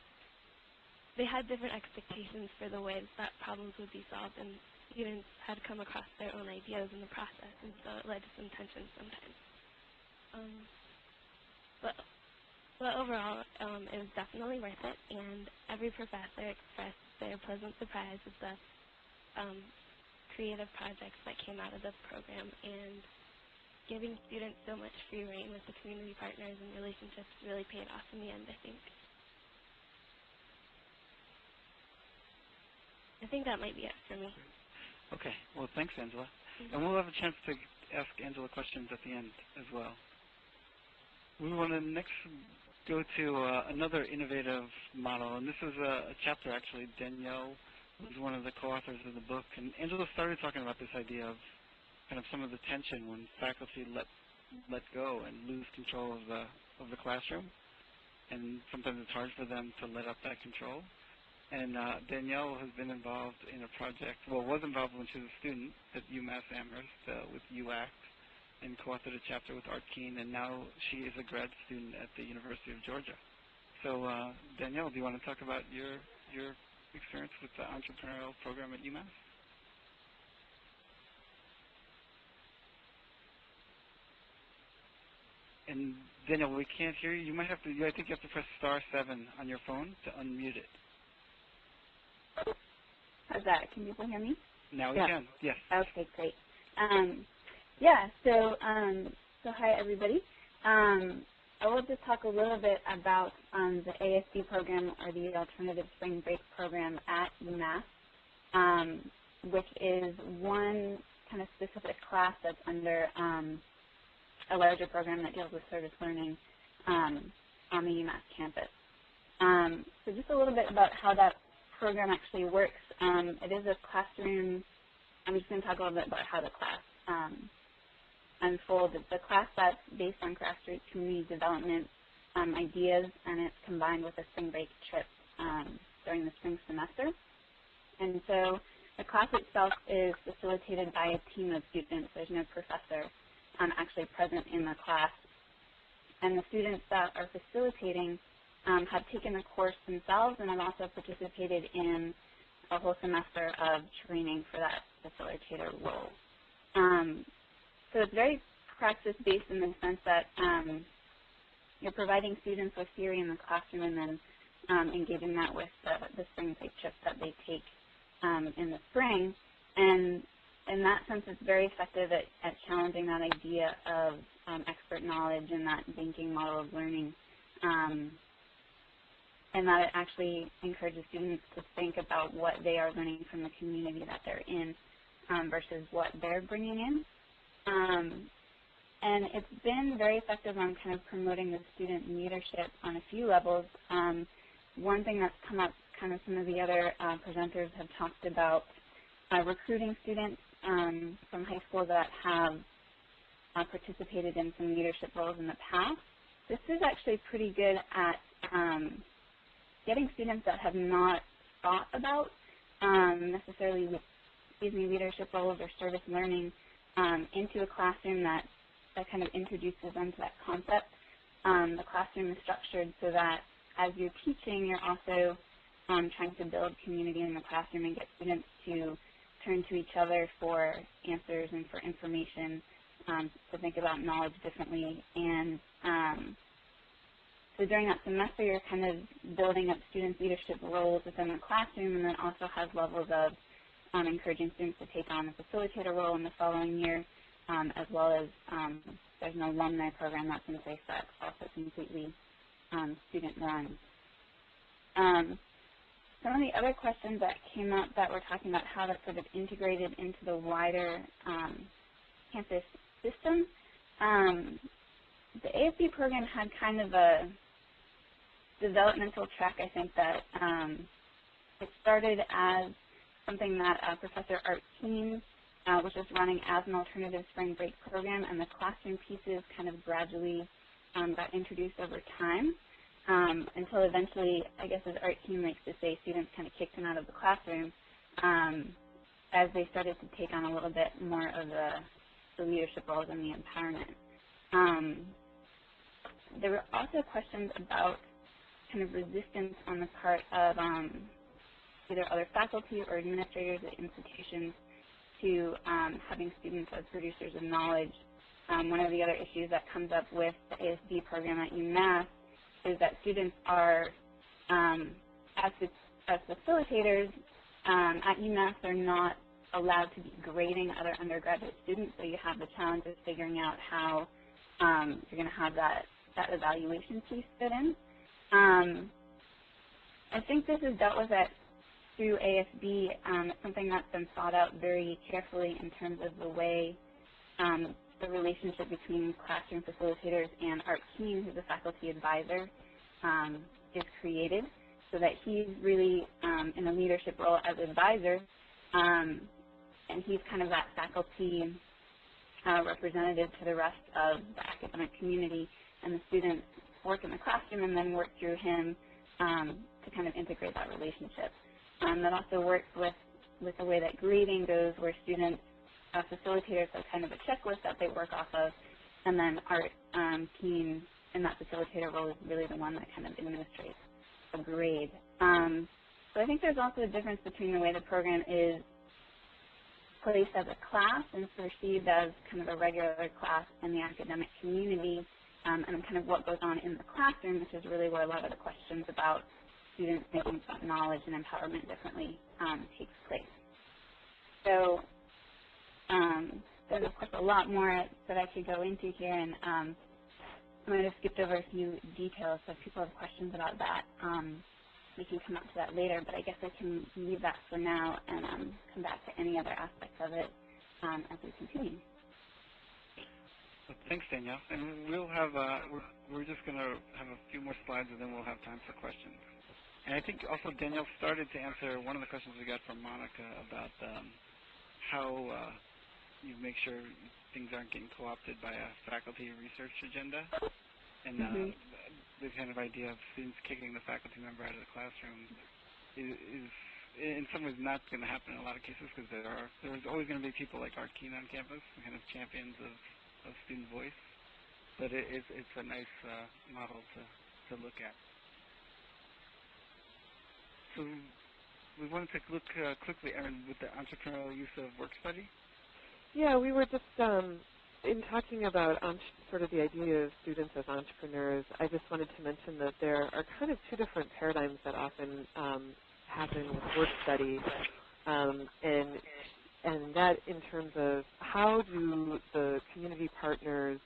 they had different expectations for the ways that problems would be solved, and students had come across their own ideas in the process, and so it led to some tension sometimes. But overall, it was definitely worth it, and every professor expressed their pleasant surprise with the creative projects that came out of this program, and giving students so much free rein with the community partners and relationships really paid off in the end, I think. I think that might be it for me. Okay. Well, thanks, Angela. And we'll have a chance to ask Angela questions at the end as well. We want to next go to another innovative model, and this is a chapter, actually. Danielle was one of the co-authors of the book, and Angela started talking about this idea of kind of some of the tension when faculty let go and lose control of the classroom, and sometimes it's hard for them to let up that control. And Danielle has been involved in a project, well, was involved when she was a student at UMass Amherst with UACT, and co-authored a chapter with Art Keene, and now she is a grad student at the University of Georgia. So Danielle, do you want to talk about your experience with the entrepreneurial program at UMass? And Danielle, we can't hear you. You might have to, I think you have to press *7 on your phone to unmute it. How's that? Can people hear me? Now we can, yes. Okay, great. Yeah, so hi everybody. I will just talk a little bit about the ASD program, or the Alternative Spring Break program at UMass, which is one kind of specific class that's under a larger program that deals with service learning on the UMass campus. So just a little bit about how that program actually works. It is a classroom. I'm just going to talk a little bit about how the class unfolded. The class that's based on grassroots community development ideas, and it's combined with a spring break trip during the spring semester. And so the class itself is facilitated by a team of students. There's no professor actually present in the class. And the students that are facilitating have taken the course themselves and have also participated in a whole semester of training for that facilitator role. So it's very practice-based in the sense that you're providing students with theory in the classroom and then engaging that with the spring break trips that they take in the spring. And in that sense, it's very effective at challenging that idea of expert knowledge and that banking model of learning, and that it actually encourages students to think about what they are learning from the community that they're in versus what they're bringing in. And it's been very effective on kind of promoting the student leadership on a few levels. One thing that's come up, kind of some of the other presenters have talked about recruiting students from high school that have participated in some leadership roles in the past. This is actually pretty good at getting students that have not thought about necessarily these new leadership roles or service learning into a classroom that kind of introduces them to that concept. The classroom is structured so that as you're teaching, you're also trying to build community in the classroom and get students to turn to each other for answers and for information, to think about knowledge differently. And so during that semester, you're kind of building up students' leadership roles within the classroom, and then also has levels of encouraging students to take on a facilitator role in the following year, as well as there's an alumni program that's in place that's also completely student-run. Some of the other questions that came up that were talking about how that's sort of integrated into the wider campus system. The ASB program had kind of a developmental track, I think, that it started as something that Professor Art Keene was just running as an alternative spring break program, and the classroom pieces kind of gradually got introduced over time until eventually, I guess as Art Keene likes to say, students kind of kicked him out of the classroom as they started to take on a little bit more of the leadership roles and the empowerment. There were also questions about kind of resistance on the part of either other faculty or administrators at institutions to having students as producers of knowledge. One of the other issues that comes up with the ASB program at UMass is that students are, as facilitators at UMass, they're not allowed to be grading other undergraduate students, so you have the challenge of figuring out how you're going to have that evaluation piece fit in. I think this is dealt with through ASB. It's something that's been thought out very carefully in terms of the way the relationship between classroom facilitators and Art Keene, who's a faculty advisor, is created, so that he's really in a leadership role as advisor, and he's kind of that faculty representative to the rest of the academic community, and the students work in the classroom and then work through him to kind of integrate that relationship. That also works with the way that grading goes, where students, facilitators have kind of a checklist that they work off of, and then Art Keene in that facilitator role is really the one that kind of administrates a grade. So I think there's also a difference between the way the program is placed as a class and perceived as kind of a regular class in the academic community, and kind of what goes on in the classroom, which is really where a lot of the questions about students thinking about knowledge and empowerment differently takes place. So there's, of course, a lot more that I could go into here, and I might have skipped over a few details, so if people have questions about that, we can come up to that later, but I guess I can leave that for now and come back to any other aspects of it as we continue. Thanks, Danielle. And we'll have, we're just going to have a few more slides, and then we'll have time for questions. And I think also Danielle started to answer one of the questions we got from Monica about how you make sure things aren't getting co-opted by a faculty research agenda. And the kind of idea of students kicking the faculty member out of the classroom is in some ways not going to happen in a lot of cases because there's always going to be people like Art Keen on campus, kind of champions of student voice. But it's a nice model to look at. So we want to take a look quickly, Erin, with the entrepreneurial use of work study. Yeah, we were just in talking about sort of the idea of students as entrepreneurs. I just wanted to mention that there are kind of two different paradigms that often happen with work study, and that in terms of how do the community partners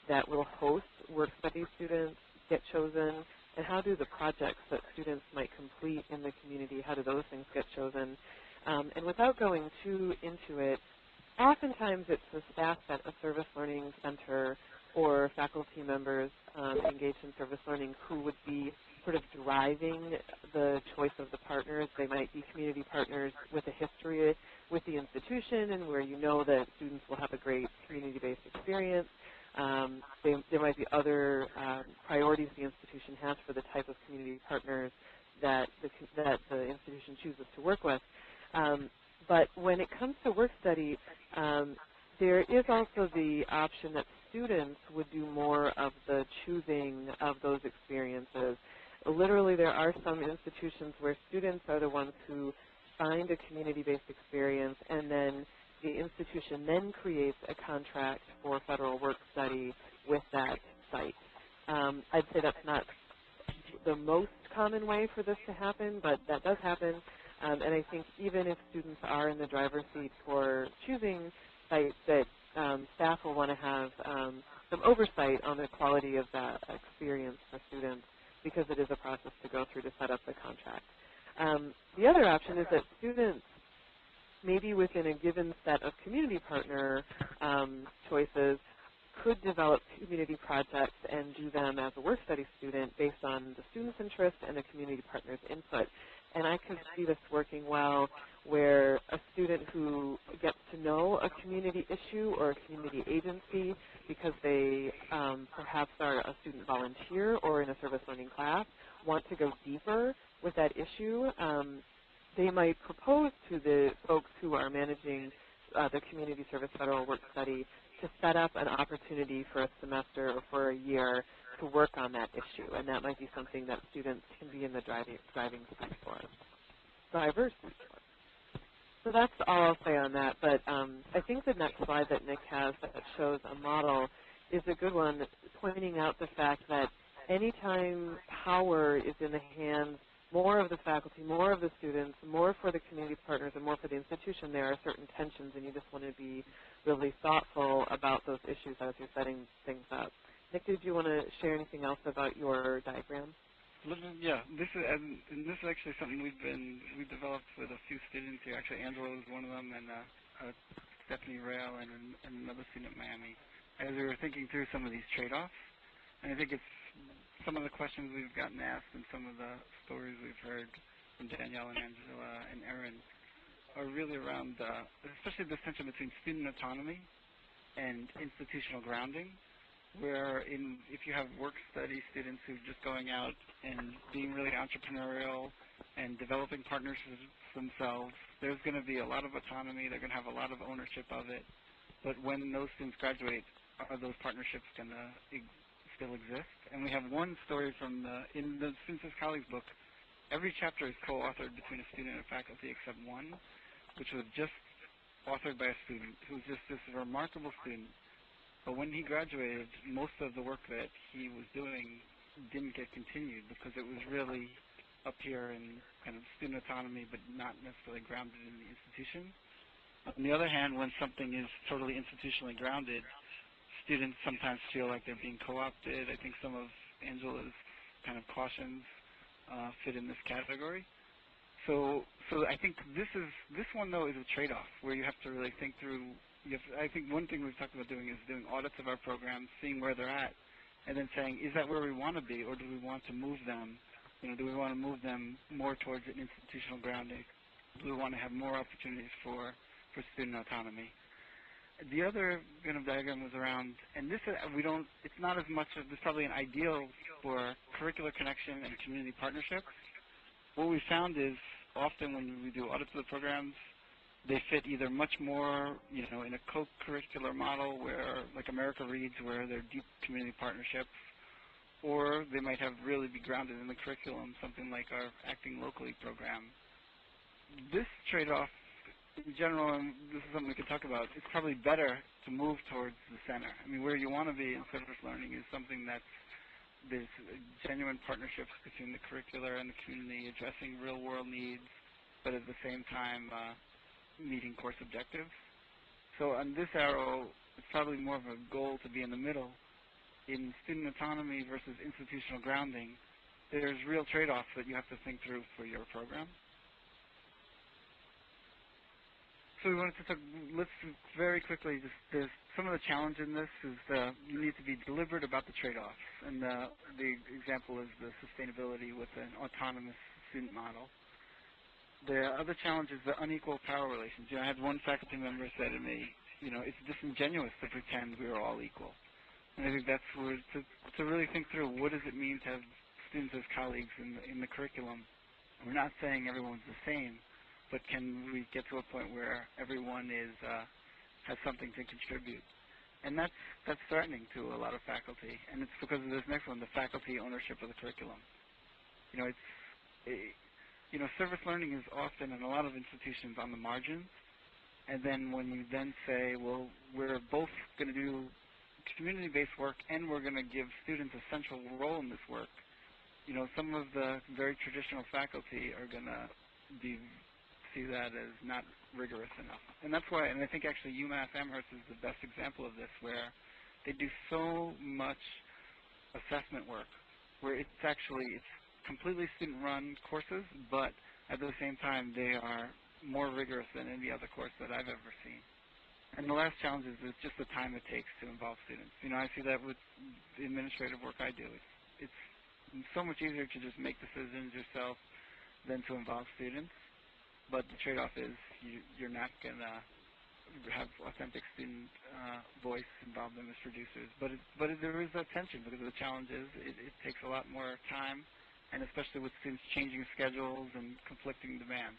that will host work study students get chosen, and how do the projects that students might complete in the community, how do those things get chosen? And without going too into it, oftentimes it's the staff at a service learning center or faculty members engaged in service learning who would be sort of driving the choice of the partners. They might be community partners with a history with the institution and where you know that students will have a great community-based experience. There might be other priorities the institution has for the type of community partners that the institution chooses to work with. But when it comes to work study, there is also the option that students would do more of the choosing of those experiences. Literally, there are some institutions where students are the ones who find a community-based experience, and then the institution then creates a contract for federal work study with that site. I'd say that's not the most common way for this to happen, but that does happen. And I think even if students are in the driver's seat for choosing sites, that staff will want to have some oversight on the quality of that experience for students, because it is a process to go through to set up the contract. The other option is that students, maybe within a given set of community partner choices, could develop community projects and do them as a work study student based on the student's interest and the community partner's input. And I can see this working well where a student who gets to know a community issue or a community agency because they perhaps are a student volunteer or in a service learning class, want to go deeper with that issue, they might propose to the folks who are managing the Community Service Federal Work Study to set up an opportunity for a semester or for a year to work on that issue, and that might be something that students can be in the driving seat for. So that's all I'll say on that, but I think the next slide that Nick has that shows a model is a good one, pointing out the fact that anytime power is in the hands more of the faculty, more of the students, more for the community partners, and more for the institution, there are certain tensions, and you just want to be really thoughtful about those issues as you're setting things up. Nick, did you want to share anything else about your diagram? Yeah, this is actually something we developed with a few students here. Actually, Angela was one of them, and Stephanie Rail, and another student at Miami. As we were thinking through some of these trade-offs, and I think it's some of the questions we've gotten asked and some of the stories we've heard from Danielle and Angela and Erin are really around, especially this tension between student autonomy and institutional grounding, where if you have work study students who are just going out and being really entrepreneurial and developing partnerships themselves, there's going to be a lot of autonomy, they're going to have a lot of ownership of it, but when those students graduate, are those partnerships going to still exist? And we have one story from in the Students' Colleagues book. Every chapter is co-authored between a student and a faculty except one, which was just authored by a student who's just this remarkable student. But when he graduated, most of the work that he was doing didn't get continued because it was really up here in kind of student autonomy but not necessarily grounded in the institution. On the other hand, when something is totally institutionally grounded, students sometimes feel like they're being co-opted. I think some of Angela's kind of cautions fit in this category. So I think this one though is a trade-off where you have to really think through. I think one thing we've talked about doing is doing audits of our programs, seeing where they're at, and then saying, is that where we want to be, or do we want to move them? Do we want to move them more towards an institutional grounding? Do we want to have more opportunities for student autonomy? The other kind of diagram was around, and this it's not as much of, there's probably an ideal for curricular connection and community partnerships. What we found is often when we do audits of the programs, they fit either much more, you know, in a co-curricular model where, like America Reads, where they're deep community partnerships, or they might have really be grounded in the curriculum, something like our Acting Locally program. This trade-off, in general, and this is something we could talk about, it's probably better to move towards the center. I mean, where you want to be in service learning is something that's, there's genuine partnerships between the curricular and the community, addressing real-world needs, but at the same time meeting course objectives. So on this arrow, it's probably more of a goal to be in the middle. In student autonomy versus institutional grounding, there's real trade-offs that you have to think through for your program. So we wanted to talk, let's very quickly, there's some of the challenge in this is you need to be deliberate about the trade-offs. And the example is the sustainability with an autonomous student model. The other challenge is the unequal power relations. You know, I had one faculty member say to me, you know, it's disingenuous to pretend we are all equal. And I think that's where to really think through what does it mean to have students as colleagues in the curriculum. And we're not saying everyone's the same, but can we get to a point where everyone is has something to contribute? And that's threatening to a lot of faculty. And it's because of this next one, the faculty ownership of the curriculum. You know, you know, service learning is often in a lot of institutions on the margins, and then when you then say, well, we're both going to do community-based work and we're going to give students a central role in this work, you know, some of the very traditional faculty are going to see that as not rigorous enough. And that's why, and I think actually UMass Amherst is the best example of this, where they do so much assessment work, where it's completely student-run courses, but at the same time, they are more rigorous than any other course that I've ever seen. And the last challenge is just the time it takes to involve students. You know, I see that with the administrative work I do. It's so much easier to just make decisions yourself than to involve students, but the trade-off is you're not going to have authentic student voice, involve them as producers. But there is that tension because the challenge is it takes a lot more time, and especially with students changing schedules and conflicting demands.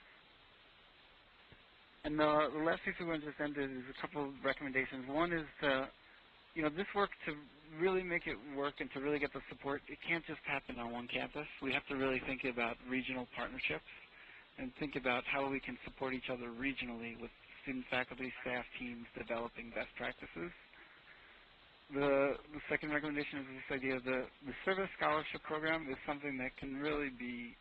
And the last piece we want to just end is a couple of recommendations. One is to, you know, this work to really make it work and to really get the support, it can't just happen on one campus. We have to really think about regional partnerships and think about how we can support each other regionally with student, faculty, staff, teams developing best practices. The second recommendation is this idea of the service scholarship program is something that can really be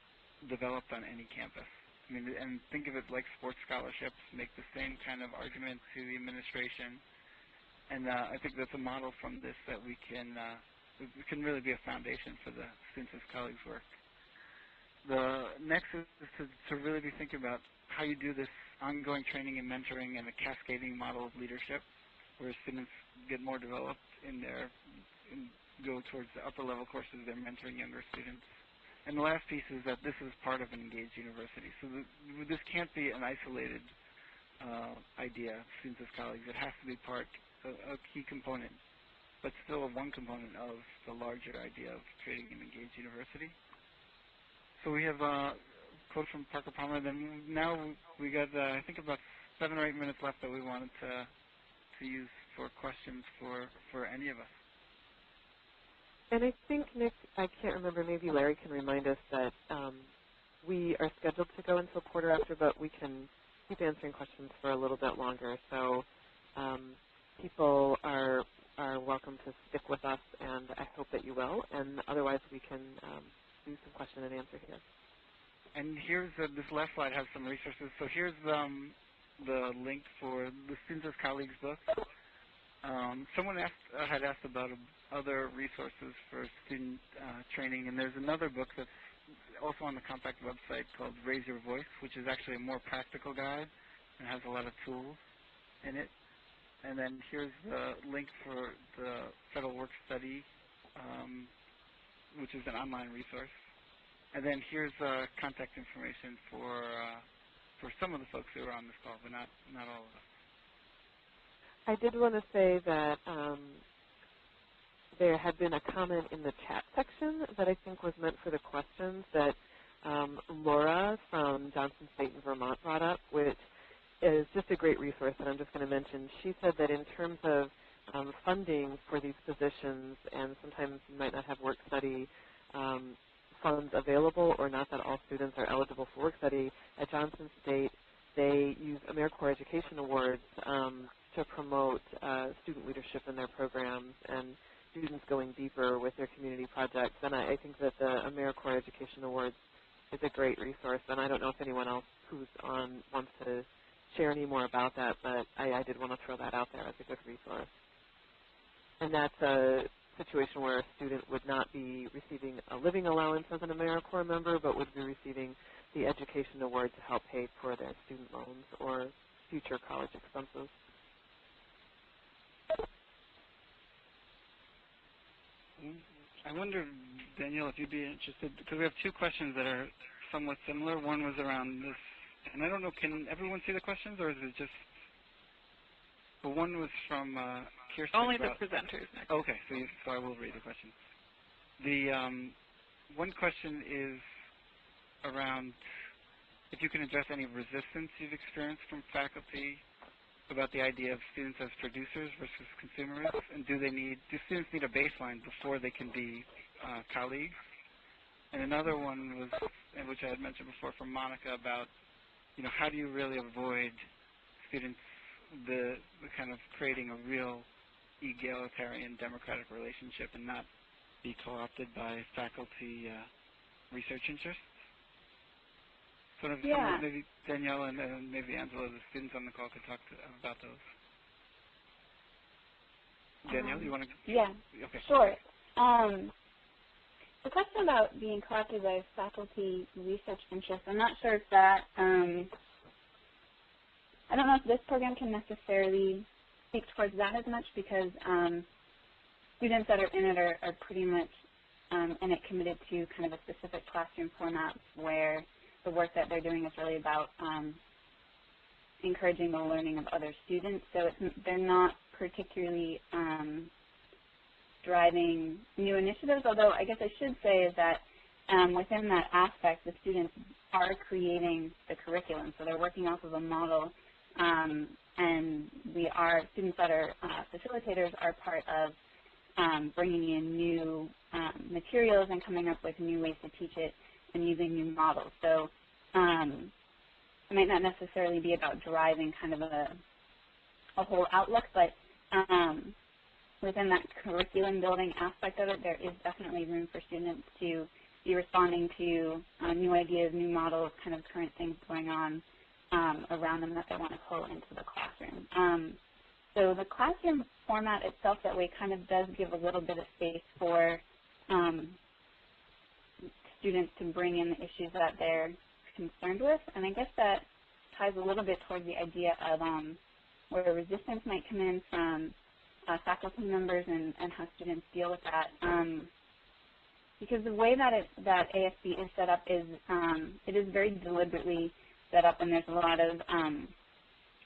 developed on any campus. I mean, and think of it like sports scholarships, make the same kind of argument to the administration. And I think that's a model from this that we can really be a foundation for the students as colleagues work. The next is to really be thinking about how you do this ongoing training and mentoring and a cascading model of leadership, where students get more developed go towards the upper level courses, they're mentoring younger students. And the last piece is that this is part of an engaged university. So this can't be an isolated idea, students as colleagues. It has to be a key component, but still one component of the larger idea of creating an engaged university. So we have a quote from Parker Palmer. Then now we got, I think, about 7 or 8 minutes left that we wanted to use for questions for any of us. And I think, Nick, I can't remember, maybe Larry can remind us that we are scheduled to go until quarter after, but we can keep answering questions for a little bit longer. So people are welcome to stick with us, and I hope that you will. And otherwise, we can do some question and answer here. And here's this last slide has some resources. So here's the link for the Students as Colleagues book. Someone had asked about other resources for student training, and there's another book that's also on the Compact website called Raise Your Voice, which is actually a more practical guide and has a lot of tools in it. And then here's the link for the Federal Work Study, which is an online resource. And then here's contact information for some of the folks who are on this call, but not all of us. I did want to say that there had been a comment in the chat section that I think was meant for the questions that Laura from Johnson State in Vermont brought up, which is just a great resource that I'm just going to mention. She said that in terms of funding for these positions, and sometimes you might not have work study funds available, or not that all students are eligible for work study, at Johnson State they use AmeriCorps Education Awards to promote student leadership in their programs and students going deeper with their community projects. And I think that the AmeriCorps Education Awards is a great resource, and I don't know if anyone else who's on wants to share any more about that, but I did want to throw that out there as a good resource. And that's a situation where a student would not be receiving a living allowance as an AmeriCorps member, but would be receiving the education award to help pay for their student loans or future college expenses. I wonder, Danielle, if you'd be interested, because we have two questions that are somewhat similar. One was around this, and I don't know, can everyone see the questions, or is it just, well, one was from Kirsten. Only the presenters. Okay, so I will read the question. The one question is around if you can address any resistance you've experienced from faculty about the idea of students as producers versus consumers, and do students need a baseline before they can be colleagues? And another one was, which I had mentioned before, from Monica, about how do you really avoid students the kind of creating a real egalitarian democratic relationship and not be co-opted by faculty research interests? So maybe Danielle and maybe Angela, the students on the call, could talk about those. Danielle, you want to? Yeah. Okay. Sure. The question about being co-opted by faculty research interests, I'm not sure if that, I don't know if this program can necessarily speak towards that as much, because students that are in it are pretty much in it committed to kind of a specific classroom format where the work that they're doing is really about encouraging the learning of other students. So they're not particularly driving new initiatives, although I guess I should say is that within that aspect, the students are creating the curriculum. So they're working off of a model, and students that are facilitators are part of bringing in new materials and coming up with new ways to teach it and using new models. So it might not necessarily be about driving kind of a whole outlook, but within that curriculum building aspect of it, there is definitely room for students to be responding to new ideas, new models, kind of current things going on around them that they want to pull into the classroom. So the classroom format itself that way kind of does give a little bit of space for students to bring in the issues that they're concerned with, and I guess that ties a little bit towards the idea of where resistance might come in from faculty members and how students deal with that. Because the way that ASB is set up is it is very deliberately set up, and there's a lot of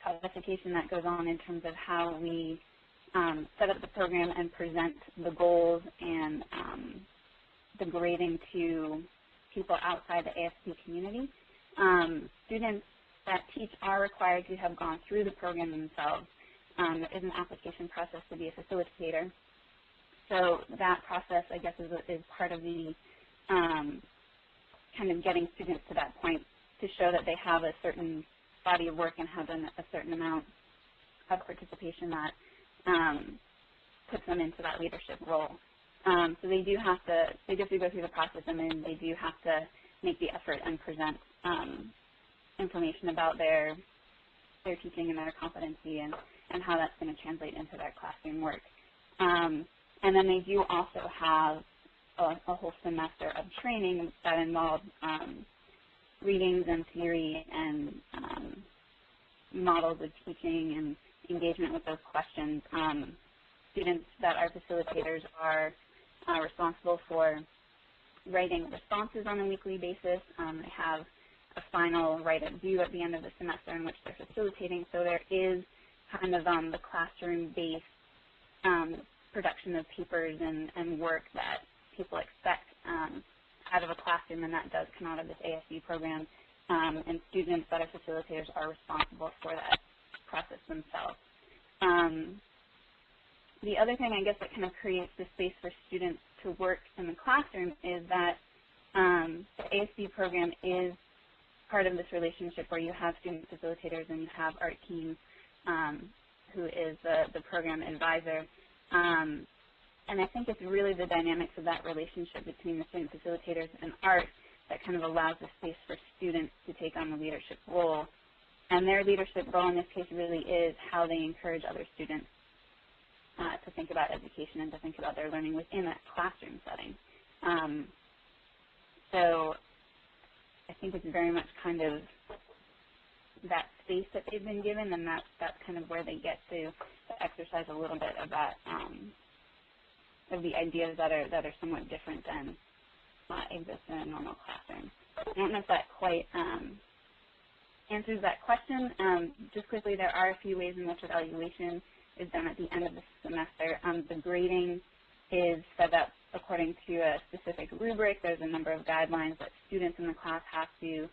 codification that goes on in terms of how we set up the program and present the goals and the grading to people outside the ASB community. Students that teach are required to have gone through the program themselves. There is an application process to be a facilitator. So that process, I guess, is part of the kind of getting students to that point to show that they have a certain body of work and have a certain amount of participation that puts them into that leadership role. So they do have to go through the process, and then they do have to make the effort and present information about their teaching and their competency and how that's going to translate into their classroom work. And then they do also have a whole semester of training that involves readings and theory and models of teaching and engagement with those questions. Students that are facilitators are responsible for writing responses on a weekly basis. They have a final write-up due at the end of the semester in which they're facilitating. So there is kind of the classroom-based production of papers and work that people expect out of a classroom, and that does come out of this ASD program, and students that are facilitators are responsible for that process themselves. The other thing, I guess, that kind of creates the space for students to work in the classroom is that the ASD program is part of this relationship where you have student facilitators and you have art teams, who is the program advisor. And I think it's really the dynamics of that relationship between the student facilitators and art that kind of allows the space for students to take on the leadership role. And their leadership role in this case really is how they encourage other students to think about education and to think about their learning within that classroom setting. So I think it's very much kind of that space that they've been given, and that's kind of where they get to exercise a little bit of that, of the ideas that are somewhat different than exist in a normal classroom. I don't know if that quite answers that question. Just quickly, there are a few ways in which evaluation is done at the end of the semester. The grading is set up according to a specific rubric. There's a number of guidelines that students in the class have to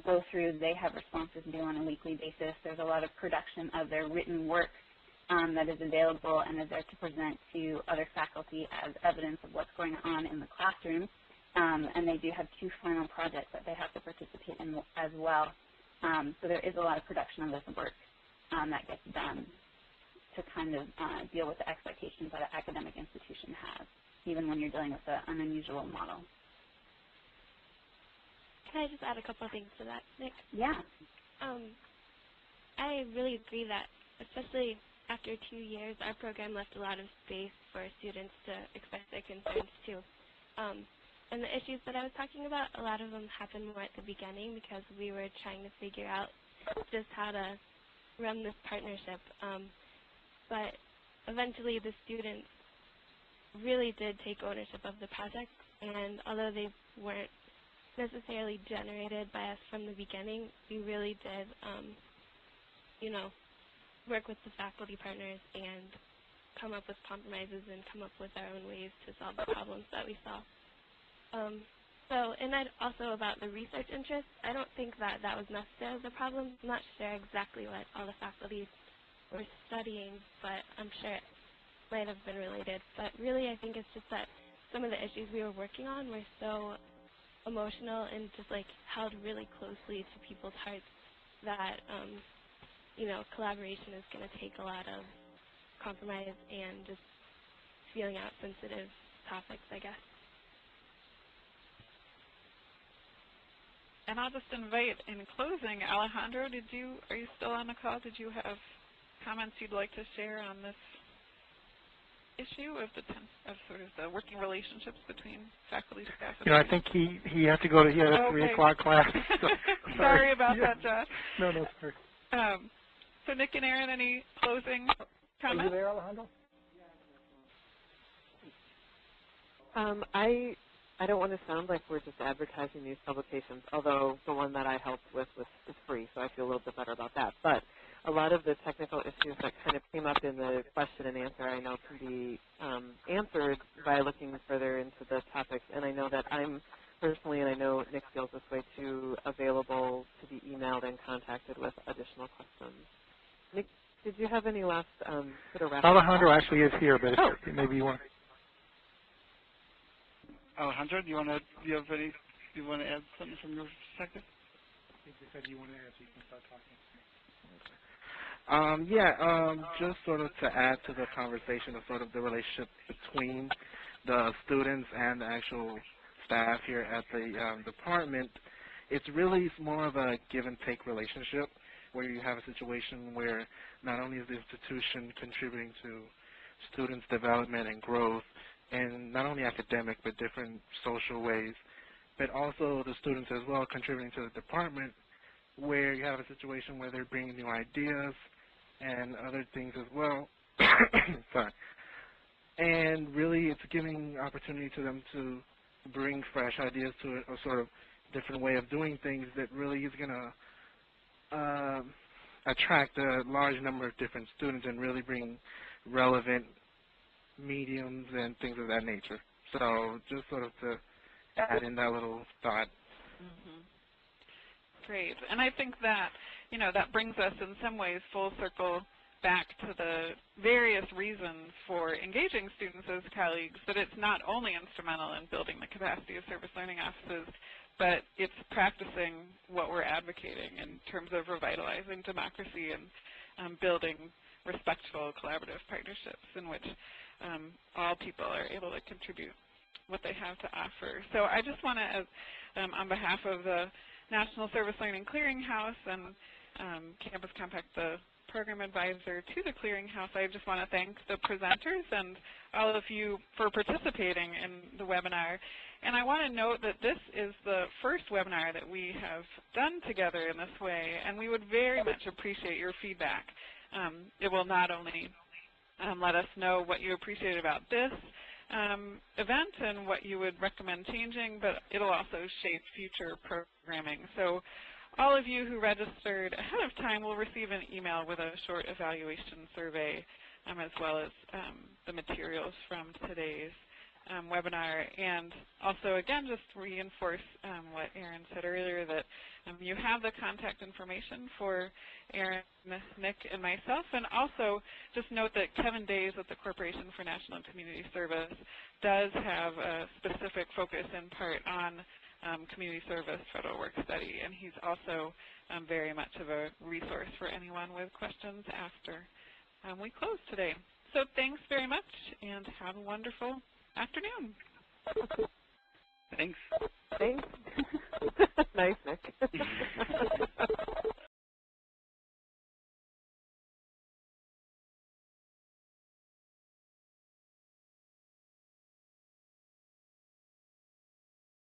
go through. They have responses due on a weekly basis. There's a lot of production of their written work that is available and is there to present to other faculty as evidence of what's going on in the classroom. And they do have 2 final projects that they have to participate in as well. So there is a lot of production of this work that gets done to kind of deal with the expectations that an academic institution has, even when you're dealing with an unusual model. Can I just add a couple of things to that, Nick? Yeah. I really agree that, especially after 2 years, our program left a lot of space for students to express their concerns too. And the issues that I was talking about, a lot of them happened more at the beginning because we were trying to figure out just how to run this partnership. But eventually the students really did take ownership of the project, and although they weren't necessarily generated by us from the beginning, we really did, you know, work with the faculty partners and come up with compromises and come up with our own ways to solve the problems that we saw. And I'd also about the research interest, I don't think that that was necessarily the problem. I'm not sure exactly what all the faculty were studying, but I'm sure it might have been related. But really, I think it's just that some of the issues we were working on were so emotional and just like held really closely to people's hearts that, you know, collaboration is going to take a lot of compromise and just feeling out sensitive topics, I guess. And I'll just invite, in closing, Alejandro, are you still on the call? Did you have comments you'd like to share on this issue of sort of the working relationships between faculty, staff, and I think he had to go to, he had a 3 o'clock class. So, sorry about that, Josh. No, sorry. So Nick and Erin, any closing comments? Are you there, Alejandro? I don't want to sound like we're just advertising these publications, although the one that I helped with is free, so I feel a little bit better about that. But a lot of the technical issues that kind of came up in the question and answer I know can be answered by looking further into the topics. And I know that I'm personally, and I know Nick feels this way too, available to be emailed and contacted with additional questions. Nick, did you have any last sort of wrap up? Alejandro actually is here, but maybe you want. Alejandro, do you want to add something from your perspective? You said you want to answer, you can start talking. Just sort of to add to the conversation of sort of the relationship between the students and the actual staff here at the department, it's really more of a give and take relationship where you have a situation where not only is the institution contributing to students' development and growth, and not only academic but different social ways, but also the students as well contributing to the department, where you have a situation where they're bringing new ideas and other things as well. Sorry. And really it's giving opportunity to them to bring fresh ideas to a sort of different way of doing things that really is going to attract a large number of different students and really bring relevant mediums and things of that nature. So just sort of to add in that little thought. Great. And I think that, that brings us in some ways full circle back to the various reasons for engaging students as colleagues, that it's not only instrumental in building the capacity of service learning offices, but it's practicing what we're advocating in terms of revitalizing democracy and building respectful collaborative partnerships in which all people are able to contribute what they have to offer. So I just want to, on behalf of the National Service Learning Clearinghouse and Campus Compact, the program advisor to the Clearinghouse, I just want to thank the presenters and all of you for participating in the webinar. And I want to note that this is the first webinar that we have done together in this way, and we would very much appreciate your feedback. It will not only let us know what you appreciate about this event and what you would recommend changing, but it'll also shape future programming. So all of you who registered ahead of time will receive an email with a short evaluation survey, as well as the materials from today's webinar. And also, again, just reinforce what Erin said earlier, that you have the contact information for Erin, Nick, and myself. And also, just note that Kevin Days at the Corporation for National and Community Service does have a specific focus in part on community service federal work study, and he's also very much of a resource for anyone with questions after we close today. So thanks very much, and have a wonderful afternoon.